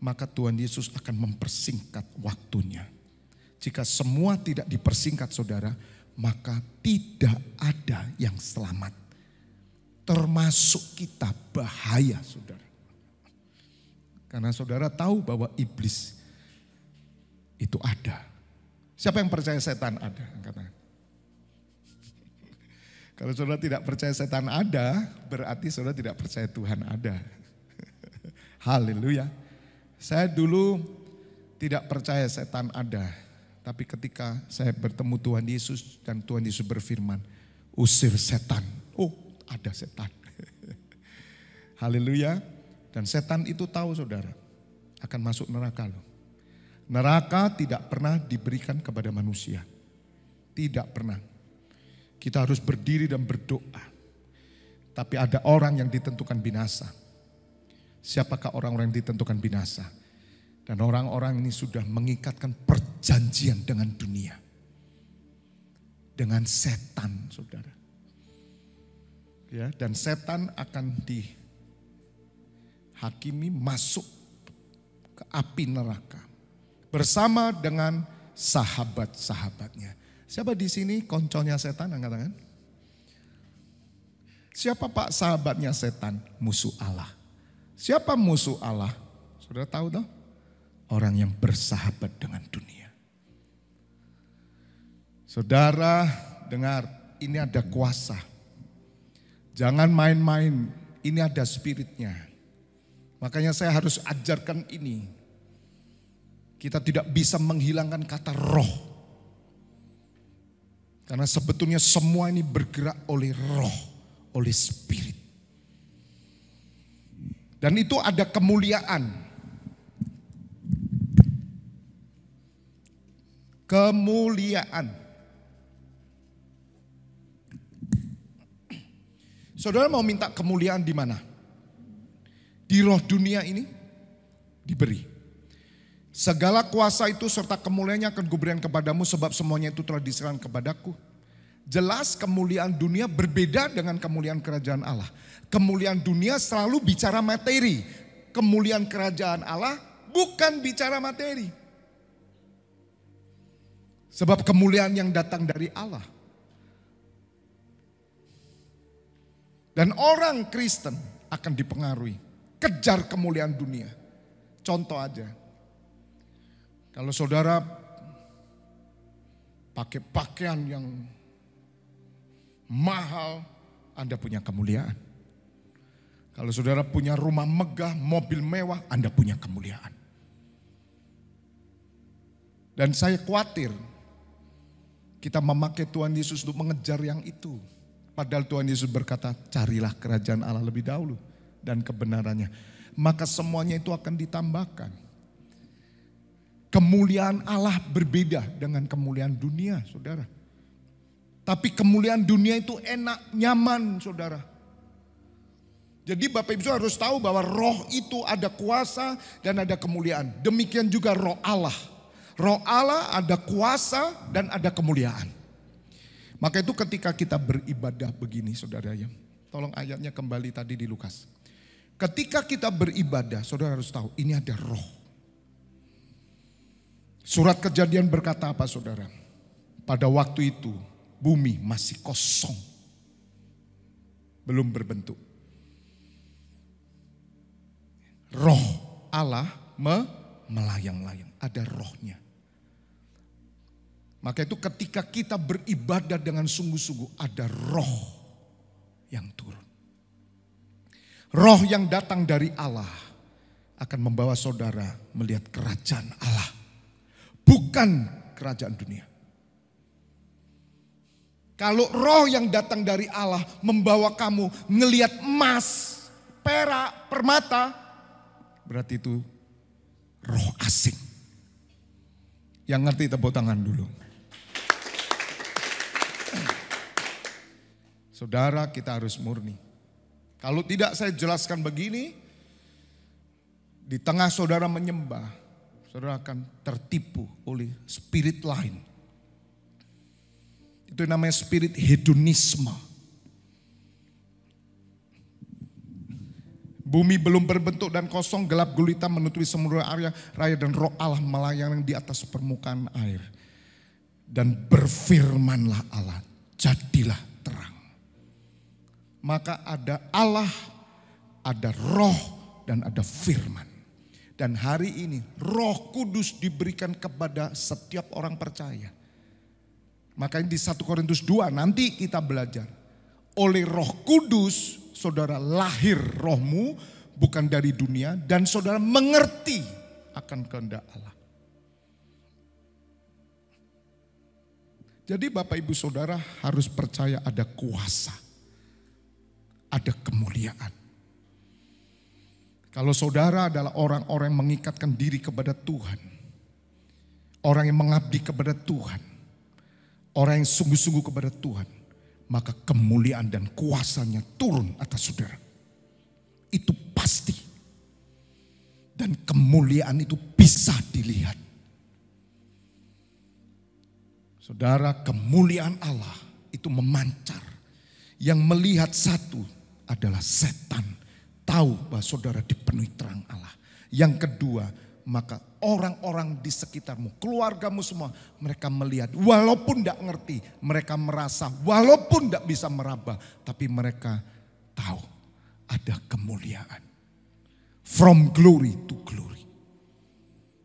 maka Tuhan Yesus akan mempersingkat waktunya. Jika semua tidak dipersingkat saudara, maka tidak ada yang selamat. Termasuk kita, bahaya saudara. Karena saudara tahu bahwa iblis itu ada. Siapa yang percaya setan ada? Katakan. Kalau saudara tidak percaya setan ada, berarti saudara tidak percaya Tuhan ada. Haleluya. Saya dulu tidak percaya setan ada. Tapi ketika saya bertemu Tuhan Yesus dan Tuhan Yesus berfirman, usir setan. Oh, ada setan. Haleluya. Dan setan itu tahu saudara, akan masuk neraka loh. Neraka tidak pernah diberikan kepada manusia. Tidak pernah. Kita harus berdiri dan berdoa. Tapi ada orang yang ditentukan binasa. Siapakah orang-orang yang ditentukan binasa? Dan orang-orang ini sudah mengikatkan perjanjian dengan dunia. Dengan setan saudara. Ya, dan setan akan dihakimi masuk ke api neraka. Bersama dengan sahabat-sahabatnya. Siapa di sini koncolnya setan? Angkat tangan. Siapa pak sahabatnya setan? Musuh Allah. Siapa musuh Allah? Saudara tahu toh? Orang yang bersahabat dengan dunia. Saudara dengar, ini ada kuasa. Jangan main-main, ini ada spiritnya. Makanya saya harus ajarkan ini. Kita tidak bisa menghilangkan kata roh. Karena sebetulnya semua ini bergerak oleh roh, oleh spirit. Dan itu ada kemuliaan. Kemuliaan. Saudara mau minta kemuliaan di mana? Di roh dunia ini diberi. Segala kuasa itu serta kemuliaannya akan kuberikan kepadamu sebab semuanya itu telah diserahkan kepadaku. Jelas kemuliaan dunia berbeda dengan kemuliaan kerajaan Allah. Kemuliaan dunia selalu bicara materi. Kemuliaan kerajaan Allah bukan bicara materi. Sebab kemuliaan yang datang dari Allah. Dan orang Kristen akan dipengaruhi. Kejar kemuliaan dunia. Contoh aja. Kalau saudara pakai pakaian yang mahal, Anda punya kemuliaan. Kalau saudara punya rumah megah, mobil mewah, Anda punya kemuliaan. Dan saya khawatir kita memakai Tuhan Yesus untuk mengejar yang itu. Padahal Tuhan Yesus berkata, carilah kerajaan Allah lebih dahulu dan kebenarannya. Maka semuanya itu akan ditambahkan. Kemuliaan Allah berbeda dengan kemuliaan dunia, saudara. Tapi kemuliaan dunia itu enak, nyaman, saudara. Jadi Bapak Ibu harus tahu bahwa roh itu ada kuasa dan ada kemuliaan. Demikian juga roh Allah. Roh Allah ada kuasa dan ada kemuliaan. Maka itu ketika kita beribadah begini saudara ya. Tolong ayatnya kembali tadi di Lukas. Ketika kita beribadah saudara harus tahu ini ada roh. Surat Kejadian berkata apa saudara? Pada waktu itu bumi masih kosong. Belum berbentuk. Roh Allah melayang-layang. Ada rohnya. Maka itu ketika kita beribadah dengan sungguh-sungguh ada roh yang turun. Roh yang datang dari Allah akan membawa saudara melihat kerajaan Allah. Bukan kerajaan dunia. Kalau roh yang datang dari Allah membawa kamu ngelihat emas, perak, permata, berarti itu roh asing. Yang ngerti tepuk tangan dulu. Saudara, kita harus murni. Kalau tidak saya jelaskan begini, di tengah saudara menyembah, saudara akan tertipu oleh spirit lain. Itu namanya spirit hedonisme. Bumi belum berbentuk dan kosong, gelap gulita menutupi seluruh area raya dan roh Allah melayang di atas permukaan air. Dan berfirmanlah Allah, jadilah terang. Maka ada Allah, ada roh dan ada firman. Dan hari ini Roh Kudus diberikan kepada setiap orang percaya. Makanya di 1 Korintus 2 nanti kita belajar. Oleh Roh Kudus saudara lahir rohmu bukan dari dunia dan saudara mengerti akan kehendak Allah. Jadi Bapak Ibu Saudara harus percaya ada kuasa. Ada kemuliaan. Kalau saudara adalah orang-orang yang mengikatkan diri kepada Tuhan. Orang yang mengabdi kepada Tuhan. Orang yang sungguh-sungguh kepada Tuhan. Maka kemuliaan dan kuasanya turun atas saudara. Itu pasti. Dan kemuliaan itu bisa dilihat. Saudara, kemuliaan Allah itu memancar. Yang melihat satu adalah setan. Tahu bahwa saudara dipenuhi terang Allah. Yang kedua, maka orang-orang di sekitarmu, keluargamu semua, mereka melihat. Walaupun tidak ngerti, mereka merasa, walaupun tidak bisa meraba, tapi mereka tahu ada kemuliaan. From glory to glory.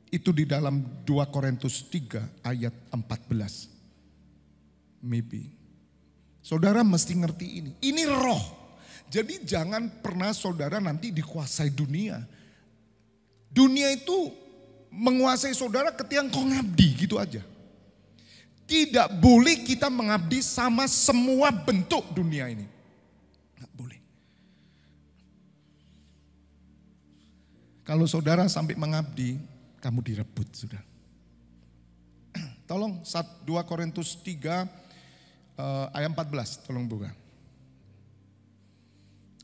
Itu di dalam 2 Korintus 3 ayat 14. Maybe. Saudara mesti ngerti ini. Ini roh. Jadi jangan pernah saudara nanti dikuasai dunia. Dunia itu menguasai saudara ketika engkau ngabdi gitu aja. Tidak boleh kita mengabdi sama semua bentuk dunia ini. Nggak boleh. Kalau saudara sampai mengabdi, kamu direbut sudah. Tolong 2 Korintus 3 ayat 14, tolong buka.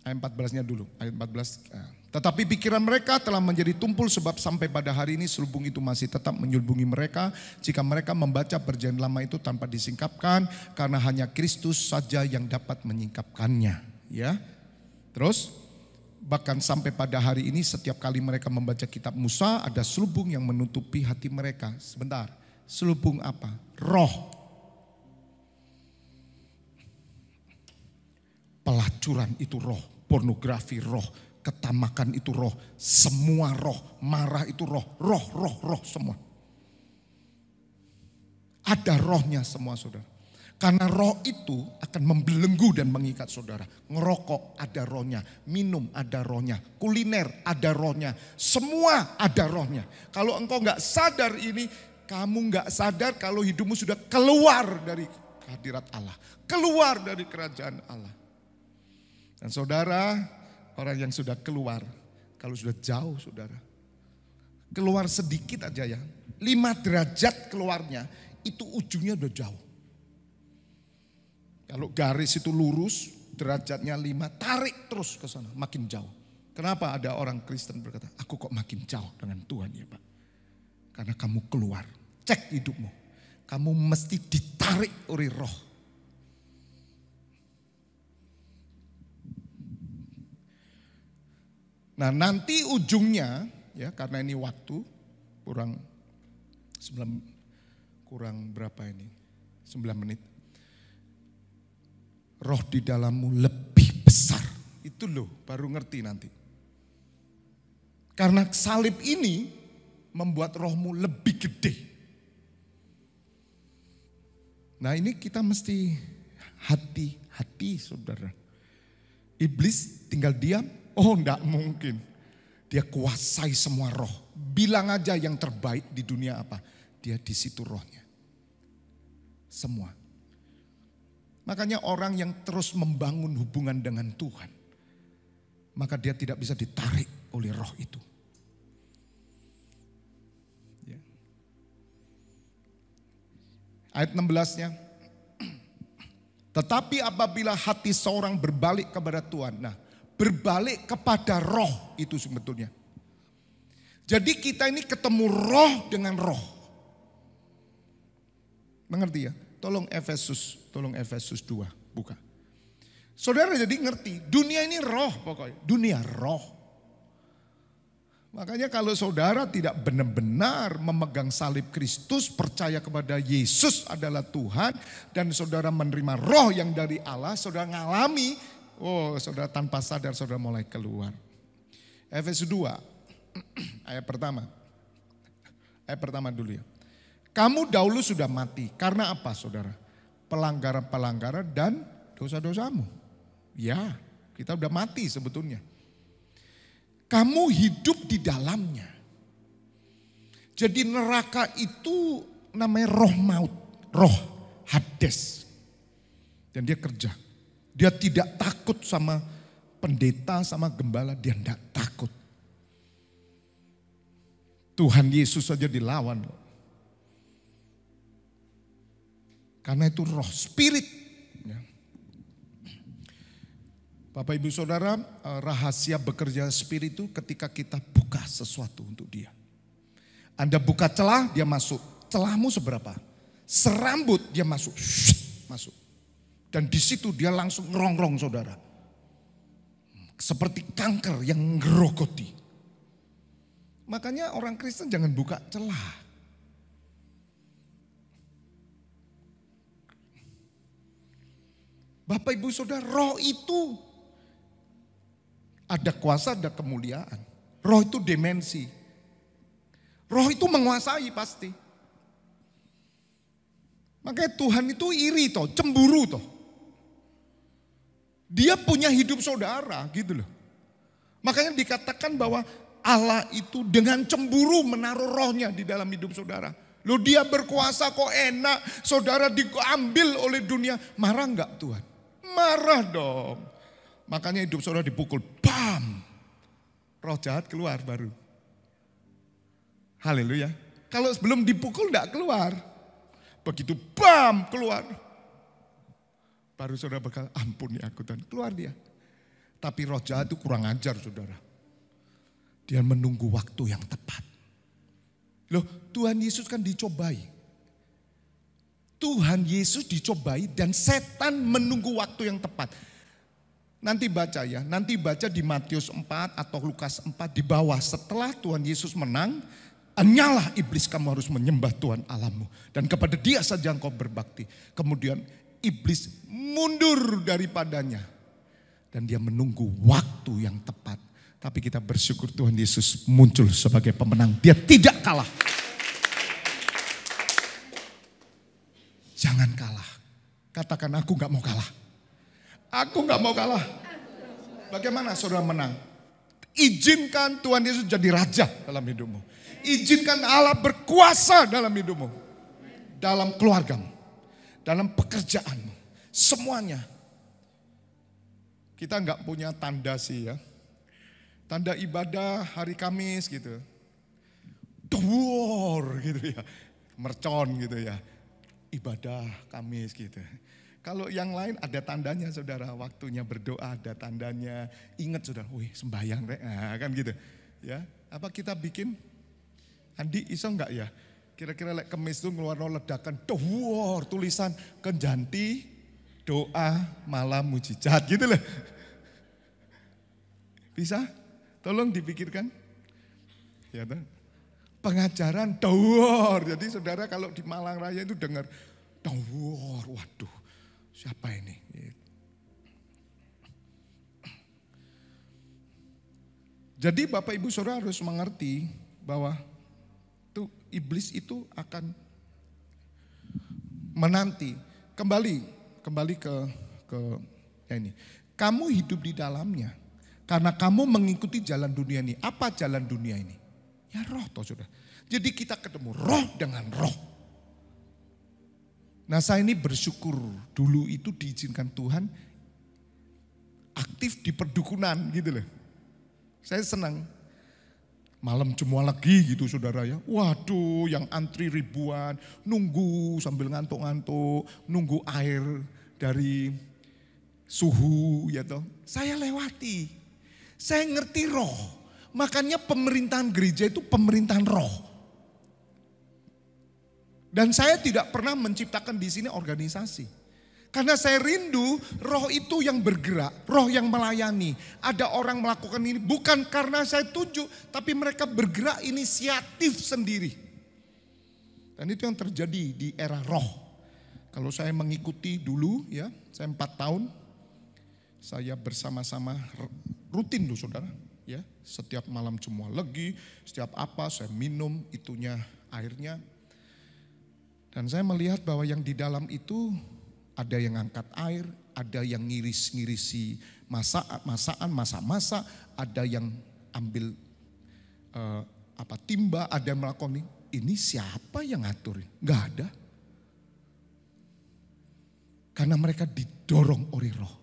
Ayat 14-nya dulu, ayat 14. Tetapi pikiran mereka telah menjadi tumpul sebab sampai pada hari ini selubung itu masih tetap menyelubungi mereka. Jika mereka membaca perjanjian lama itu tanpa disingkapkan, karena hanya Kristus saja yang dapat menyingkapkannya. Ya, terus bahkan sampai pada hari ini setiap kali mereka membaca kitab Musa ada selubung yang menutupi hati mereka. Sebentar, selubung apa? Roh. Pelacuran itu roh, pornografi roh, ketamakan itu roh, semua roh, marah itu roh, roh semua. Ada rohnya semua saudara. Karena roh itu akan membelenggu dan mengikat saudara. Ngerokok ada rohnya, minum ada rohnya, kuliner ada rohnya, semua ada rohnya. Kalau engkau gak sadar ini, kamu gak sadar kalau hidupmu sudah keluar dari hadirat Allah. Keluar dari kerajaan Allah. Dan saudara, orang yang sudah keluar, kalau sudah jauh saudara, keluar sedikit aja ya, 5 derajat keluarnya, itu ujungnya udah jauh. Kalau garis itu lurus, derajatnya 5, tarik terus ke sana, makin jauh. Kenapa ada orang Kristen berkata, aku kok makin jauh dengan Tuhan ya Pak? Karena kamu keluar, cek hidupmu, kamu mesti ditarik oleh roh. Nah nanti ujungnya ya karena ini waktu kurang berapa ini 9 menit. Roh di dalammu lebih besar. Itu loh baru ngerti nanti. Karena salib ini membuat rohmu lebih gede. Nah ini kita mesti hati-hati saudara. Iblis tinggal diam. Oh enggak mungkin. Dia kuasai semua roh. Bilang aja yang terbaik di dunia apa. Dia di situ rohnya. Semua. Makanya orang yang terus membangun hubungan dengan Tuhan. Maka dia tidak bisa ditarik oleh roh itu. Ya. Ayat 16-nya. Tetapi apabila hati seorang berbalik kepada Tuhan. Nah berbalik kepada roh itu sebetulnya. Jadi kita ini ketemu roh dengan roh. Mengerti ya? Tolong Efesus 2 buka. Saudara jadi ngerti, dunia ini roh pokoknya, dunia roh. Makanya kalau saudara tidak benar-benar memegang salib Kristus, percaya kepada Yesus adalah Tuhan, dan saudara menerima roh yang dari Allah, saudara ngalami, saudara tanpa sadar saudara mulai keluar. Efesus 2 ayat pertama. Ayat pertama dulu ya. Kamu dahulu sudah mati. Karena apa saudara? Pelanggaran-pelanggaran dan dosa-dosamu. Ya, kita udah mati sebetulnya. Kamu hidup di dalamnya. Jadi neraka itu namanya roh maut. Roh Hades. Dan dia kerja. Dia tidak takut sama pendeta, sama gembala, dia tidak takut. Tuhan Yesus saja dilawan. Karena itu roh, spirit. Bapak ibu saudara, rahasia bekerja spirit itu ketika kita buka sesuatu untuk dia. Anda buka celah, dia masuk. Celahmu seberapa? Serambut dia masuk. Masuk. Dan di situ dia langsung ngerongrong saudara. Seperti kanker yang ngerogoti. Makanya orang Kristen jangan buka celah. Bapak ibu saudara, roh itu ada kuasa, ada kemuliaan. Roh itu dimensi. Roh itu menguasai pasti. Makanya Tuhan itu iri toh, cemburu toh. Dia punya hidup saudara gitu loh. Makanya dikatakan bahwa Allah itu dengan cemburu menaruh rohnya di dalam hidup saudara. Loh dia berkuasa kok enak, saudara diambil oleh dunia. Marah enggak Tuhan? Marah dong. Makanya hidup saudara dipukul, bam. Roh jahat keluar baru. Haleluya. Kalau sebelum dipukul enggak keluar. Begitu bam keluar. Baru saudara berkata, ampuni aku Tuhan. Keluar dia. Tapi roh jahat itu kurang ajar saudara. Dia menunggu waktu yang tepat. Loh Tuhan Yesus kan dicobai. Tuhan Yesus dicobai dan setan menunggu waktu yang tepat. Nanti baca ya, nanti baca di Matius 4 atau Lukas 4 di bawah. Setelah Tuhan Yesus menang, hanyalah iblis kamu harus menyembah Tuhan Allahmu. Dan kepada dia saja engkau berbakti. Kemudian iblis mundur daripadanya. Dan dia menunggu waktu yang tepat. Tapi kita bersyukur Tuhan Yesus muncul sebagai pemenang. Dia tidak kalah. Jangan kalah. Katakan aku gak mau kalah. Aku gak mau kalah. Bagaimana saudara menang? Izinkan Tuhan Yesus jadi raja dalam hidupmu. Izinkan Allah berkuasa dalam hidupmu. Dalam keluargamu. Dalam pekerjaanmu. Semuanya. Kita gak punya tanda sih ya. Tanda ibadah hari Kamis gitu. Dawar gitu ya. Mercon gitu ya. Ibadah Kamis gitu. Kalau yang lain ada tandanya saudara, waktunya berdoa ada tandanya. Ingat saudara, wih sembahyang nah, kan gitu. Ya, apa kita bikin? Andi iso enggak ya? Kira-kira lek Kemis itu ngeluar ledakan, dawar tulisan kenjanti doa malam mujizat gitu loh. Bisa? Tolong dipikirkan. Ya, pengajaran dawar. Jadi saudara kalau di Malang Raya itu dengar dawar, waduh. Siapa ini? Jadi Bapak Ibu Saudara harus mengerti bahwa tuh iblis itu akan menanti. Kembali ke ya ini. Kamu hidup di dalamnya karena kamu mengikuti jalan dunia ini. Apa jalan dunia ini? Ya roh toh Saudara. Jadi kita ketemu roh dengan roh. Nah saya ini bersyukur dulu itu diizinkan Tuhan aktif di perdukunan gitu loh. Saya senang. Malam semua lagi gitu saudara ya. Waduh yang antri ribuan. Nunggu sambil ngantuk-ngantuk. Nunggu air dari suhu ya toh. Saya lewati. Saya ngerti roh. Makanya pemerintahan gereja itu pemerintahan roh. Dan saya tidak pernah menciptakan di sini organisasi. Karena saya rindu roh itu yang bergerak, roh yang melayani. Ada orang melakukan ini bukan karena saya tunjuk, tapi mereka bergerak inisiatif sendiri. Dan itu yang terjadi di era roh. Kalau saya mengikuti dulu ya, saya 4 tahun. Saya bersama-sama rutin loh saudara. Ya, setiap malam semua legi, setiap apa saya minum itunya airnya. Dan saya melihat bahwa yang di dalam itu ada yang angkat air, ada yang ngiris-ngirisi masak-masak, ada yang ambil timba, ada yang melakukan ini. Ini siapa yang ngatur? Enggak ada. Karena mereka didorong oleh roh.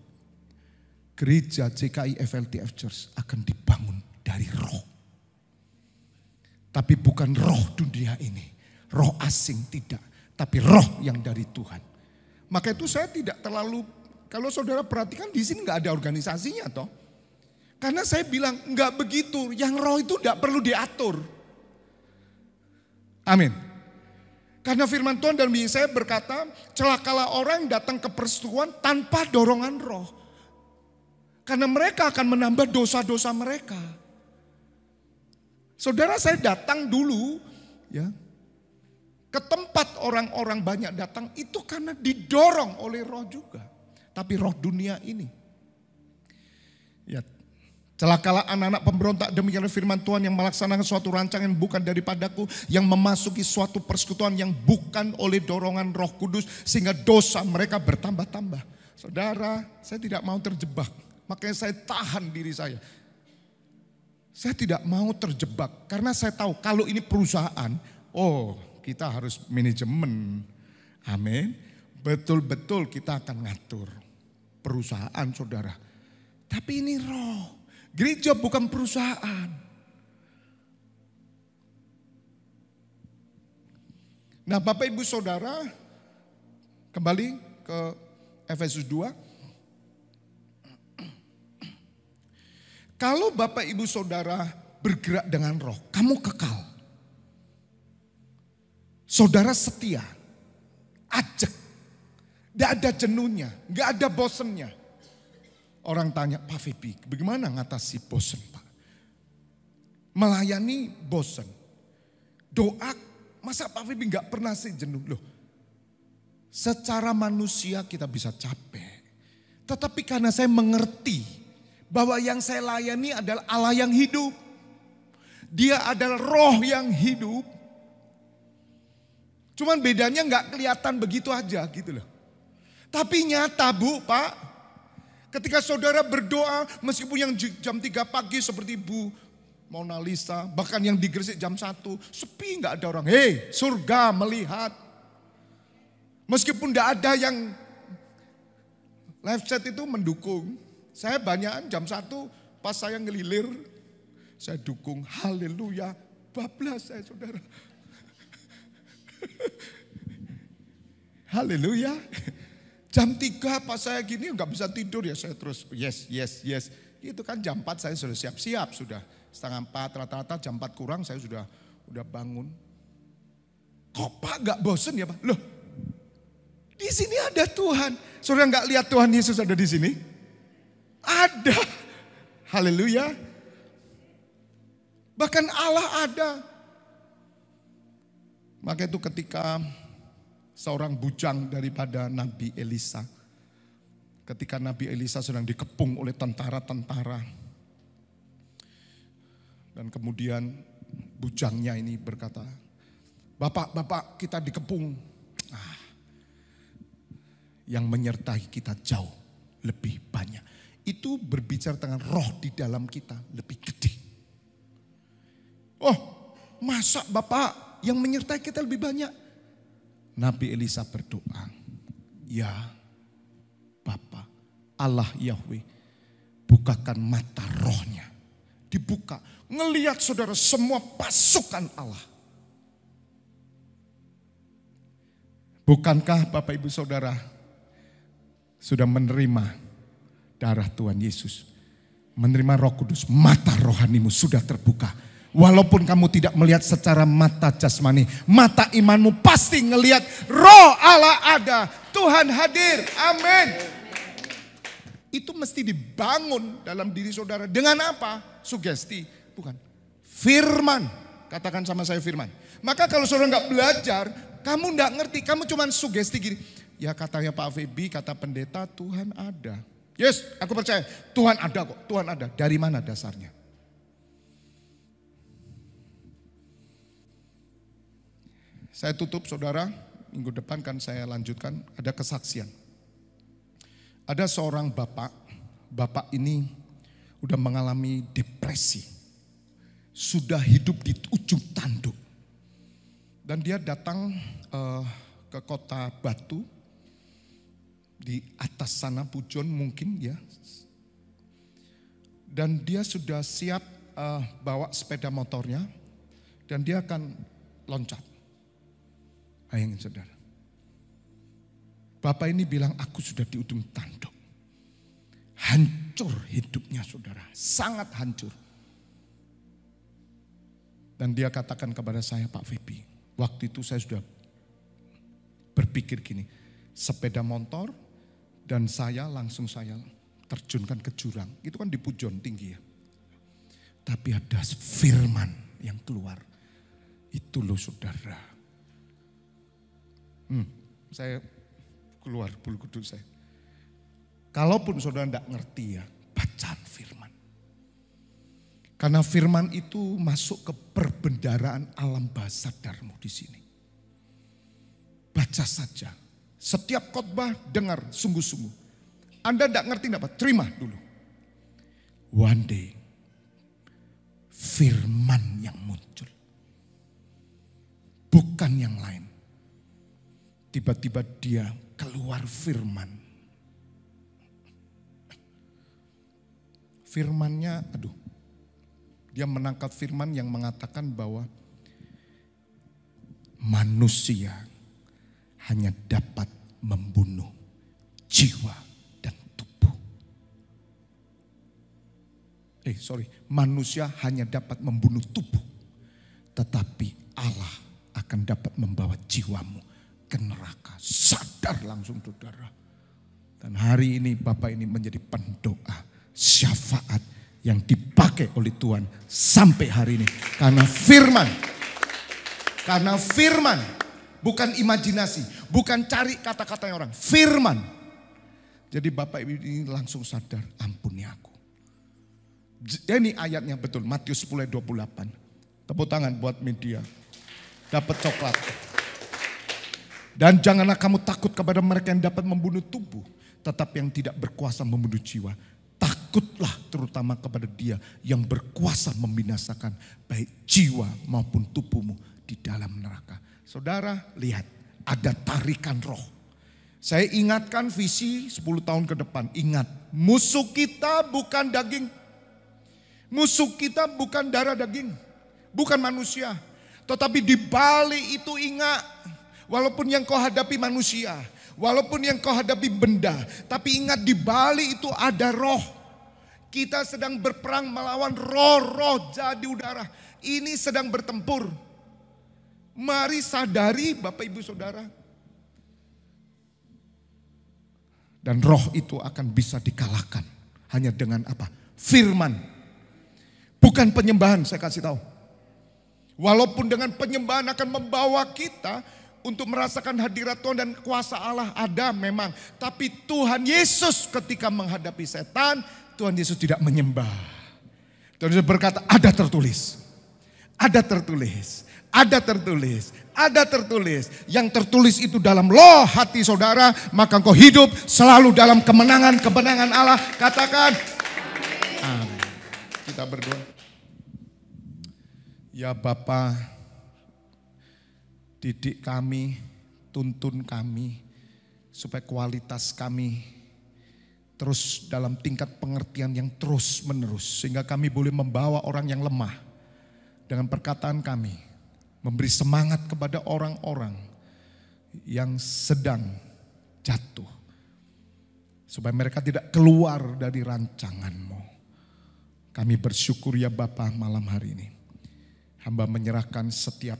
Gereja JKI FLTF Church akan dibangun dari roh. Tapi bukan roh dunia ini, roh asing tidak. Tapi roh yang dari Tuhan. Maka itu saya tidak terlalu, kalau saudara perhatikan di sini nggak ada organisasinya toh. Karena saya bilang nggak begitu, yang roh itu nggak perlu diatur. Amin. Karena firman Tuhan dalam diri saya berkata, celakalah orang yang datang ke persekutuan tanpa dorongan roh. Karena mereka akan menambah dosa-dosa mereka. Saudara saya datang dulu ya. Ke tempat orang-orang banyak datang itu karena didorong oleh roh juga. Tapi roh dunia ini. Ya, celakalah anak-anak pemberontak demikian firman Tuhan yang melaksanakan suatu rancangan bukan daripadaku. Yang memasuki suatu persekutuan yang bukan oleh dorongan roh kudus. Sehingga dosa mereka bertambah-tambah. Saudara, saya tidak mau terjebak. Makanya saya tahan diri saya. Saya tidak mau terjebak karena saya tahu kalau ini perusahaan, oh kita harus manajemen. Amin. Betul-betul kita akan ngatur perusahaan saudara. Tapi ini roh. Gereja bukan perusahaan. Nah Bapak Ibu Saudara, kembali ke Efesus 2. Kalau Bapak Ibu Saudara bergerak dengan roh, kamu kekal. Saudara setia, ajak, gak ada jenuhnya, gak ada bosennya. Orang tanya, Pak Febi, bagaimana ngatasi bosen Pak? Melayani bosen. Doa, masa Pak Febi gak pernah sih jenuh? Loh, secara manusia kita bisa capek. Tetapi karena saya mengerti bahwa yang saya layani adalah Allah yang hidup. Dia adalah roh yang hidup. Cuman bedanya gak kelihatan begitu aja gitu loh. Tapi nyata Bu, Pak. Ketika saudara berdoa, meskipun yang jam 3 pagi seperti Bu Mona Lisa, bahkan yang di Gresik jam 1, sepi gak ada orang. Hei, surga melihat. Meskipun gak ada yang live chat itu mendukung. Saya banyak jam 1 pas saya ngelilir, saya dukung, haleluya, bablas saya saudara. Haleluya. Jam 3 pas saya gini nggak bisa tidur ya saya terus yes. Itu kan jam 4 saya sudah siap-siap sudah. Setengah 4 rata-rata jam 4 kurang saya sudah bangun. Kok Pak nggak bosen ya Pak? Loh, di sini ada Tuhan. Saudara nggak lihat Tuhan Yesus ada di sini? Ada. Haleluya. Bahkan Allah ada. Maka itu ketika seorang bujang daripada Nabi Elisa. Ketika Nabi Elisa sedang dikepung oleh tentara-tentara. Dan kemudian bujangnya ini berkata, Bapak kita dikepung. Yang menyertai kita jauh lebih banyak. Itu berbicara tentang roh di dalam kita lebih gede. Oh masa Bapak yang menyertai kita lebih banyak? Nabi Elisa berdoa, ya Bapa, Allah Yahweh, bukakan mata rohnya. Dibuka, ngelihat saudara semua pasukan Allah. Bukankah Bapak Ibu Saudara sudah menerima darah Tuhan Yesus? Menerima Roh Kudus, mata rohanimu sudah terbuka. Walaupun kamu tidak melihat secara mata jasmani, mata imanmu pasti ngelihat roh Allah ada, Tuhan hadir, amin. Itu mesti dibangun dalam diri saudara. Dengan apa? Sugesti, bukan. Firman, katakan sama saya firman. Maka kalau saudara nggak belajar, kamu nggak ngerti, kamu cuma sugesti gini. Ya katanya Pak Febi, kata pendeta Tuhan ada. Yes, aku percaya Tuhan ada kok, Tuhan ada. Dari mana dasarnya? Saya tutup saudara, minggu depan kan saya lanjutkan, ada kesaksian. Ada seorang bapak ini udah mengalami depresi. Sudah hidup di ujung tanduk. Dan dia datang ke kota Batu. Di atas sana Pujon mungkin ya. Dan dia sudah siap bawa sepeda motornya. Dan dia akan loncat. Bayangin saudara. Bapak ini bilang aku sudah di ujung tanduk. Hancur hidupnya saudara. Sangat hancur. Dan dia katakan kepada saya Pak Febi. Waktu itu saya sudah berpikir gini. Sepeda motor dan saya terjunkan ke jurang. Itu kan di Pujon tinggi ya. Tapi ada firman yang keluar. Itu loh saudara. Saya keluar bulu kudus saya. Kalaupun saudara tidak ngerti ya, bacaan firman. Karena firman itu masuk ke perbendaraan alam bawah sadarmu di sini. Baca saja. Setiap khotbah dengar sungguh-sungguh. Anda tidak ngerti apa? Terima dulu. One day firman yang muncul. Bukan yang lain. Tiba-tiba dia keluar firman. Firmannya, dia menangkap firman yang mengatakan bahwa manusia hanya dapat membunuh jiwa dan tubuh. Manusia hanya dapat membunuh tubuh, tetapi Allah akan dapat membawa jiwamu ke neraka. Sadar langsung saudara. Dan hari ini Bapak ini menjadi pendoa syafaat yang dipakai oleh Tuhan sampai hari ini. Karena firman, bukan imajinasi, bukan cari kata-kata orang, firman. Jadi Bapak ini langsung sadar, ampuni aku. Ini ayatnya betul, Matius 10:28. Tepuk tangan buat media. Dapat coklat. Dan janganlah kamu takut kepada mereka yang dapat membunuh tubuh, tetapi yang tidak berkuasa membunuh jiwa. Takutlah terutama kepada Dia yang berkuasa membinasakan baik jiwa maupun tubuhmu di dalam neraka. Saudara lihat, ada tarikan roh. Saya ingatkan visi 10 tahun ke depan. Ingat, musuh kita bukan daging. Musuh kita bukan darah daging. Bukan manusia. Tetapi di balik itu ingat, walaupun yang kau hadapi manusia, walaupun yang kau hadapi benda, tapi ingat di balik itu ada roh. Kita sedang berperang melawan roh-roh jadi udara. Ini sedang bertempur. Mari sadari Bapak Ibu Saudara. Dan roh itu akan bisa dikalahkan hanya dengan apa? Firman. Bukan penyembahan, saya kasih tahu. Walaupun dengan penyembahan akan membawa kita untuk merasakan hadirat Tuhan dan kuasa Allah ada memang. Tapi Tuhan Yesus ketika menghadapi setan, Tuhan Yesus tidak menyembah. Tuhan Yesus berkata, ada tertulis. Ada tertulis. Ada tertulis. Ada tertulis. Yang tertulis itu dalam loh hati saudara, maka engkau hidup selalu dalam kemenangan Allah. Katakan amin. Kita berdoa. Ya Bapa, didik kami, tuntun kami, supaya kualitas kami terus dalam tingkat pengertian yang terus menerus. Sehingga kami boleh membawa orang yang lemah dengan perkataan kami. Memberi semangat kepada orang-orang yang sedang jatuh. Supaya mereka tidak keluar dari rancangan-Mu. Kami bersyukur ya Bapa malam hari ini. Hamba menyerahkan setiap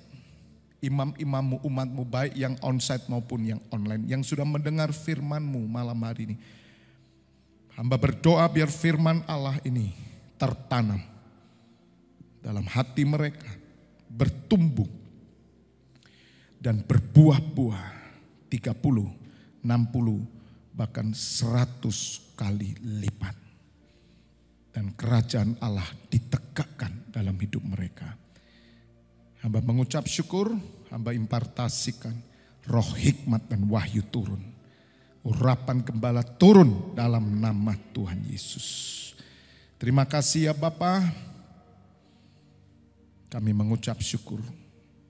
imam-imam-Mu, umat-Mu baik yang onsite maupun yang online. Yang sudah mendengar firman-Mu malam hari ini. Hamba berdoa biar firman Allah ini tertanam dalam hati mereka. Bertumbuh dan berbuah-buah 30, 60, bahkan 100 kali lipat. Dan kerajaan Allah ditegakkan dalam hidup mereka. Hamba mengucap syukur, hamba impartasikan roh hikmat dan wahyu turun. Urapan gembala turun dalam nama Tuhan Yesus. Terima kasih ya Bapa. Kami mengucap syukur.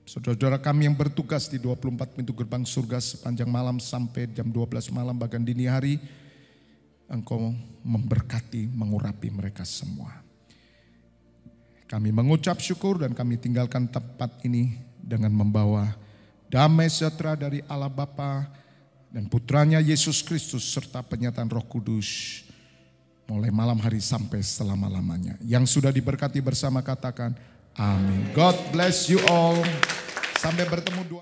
Saudara-saudara kami yang bertugas di 24 pintu gerbang surga sepanjang malam sampai jam 12 malam bahkan dini hari. Engkau memberkati, mengurapi mereka semua. Kami mengucap syukur dan kami tinggalkan tempat ini dengan membawa damai sejahtera dari Allah Bapa dan Putranya Yesus Kristus serta penyertaan Roh Kudus mulai malam hari sampai selama-lamanya. Yang sudah diberkati bersama katakan amin. God bless you all. Sampai bertemu dua.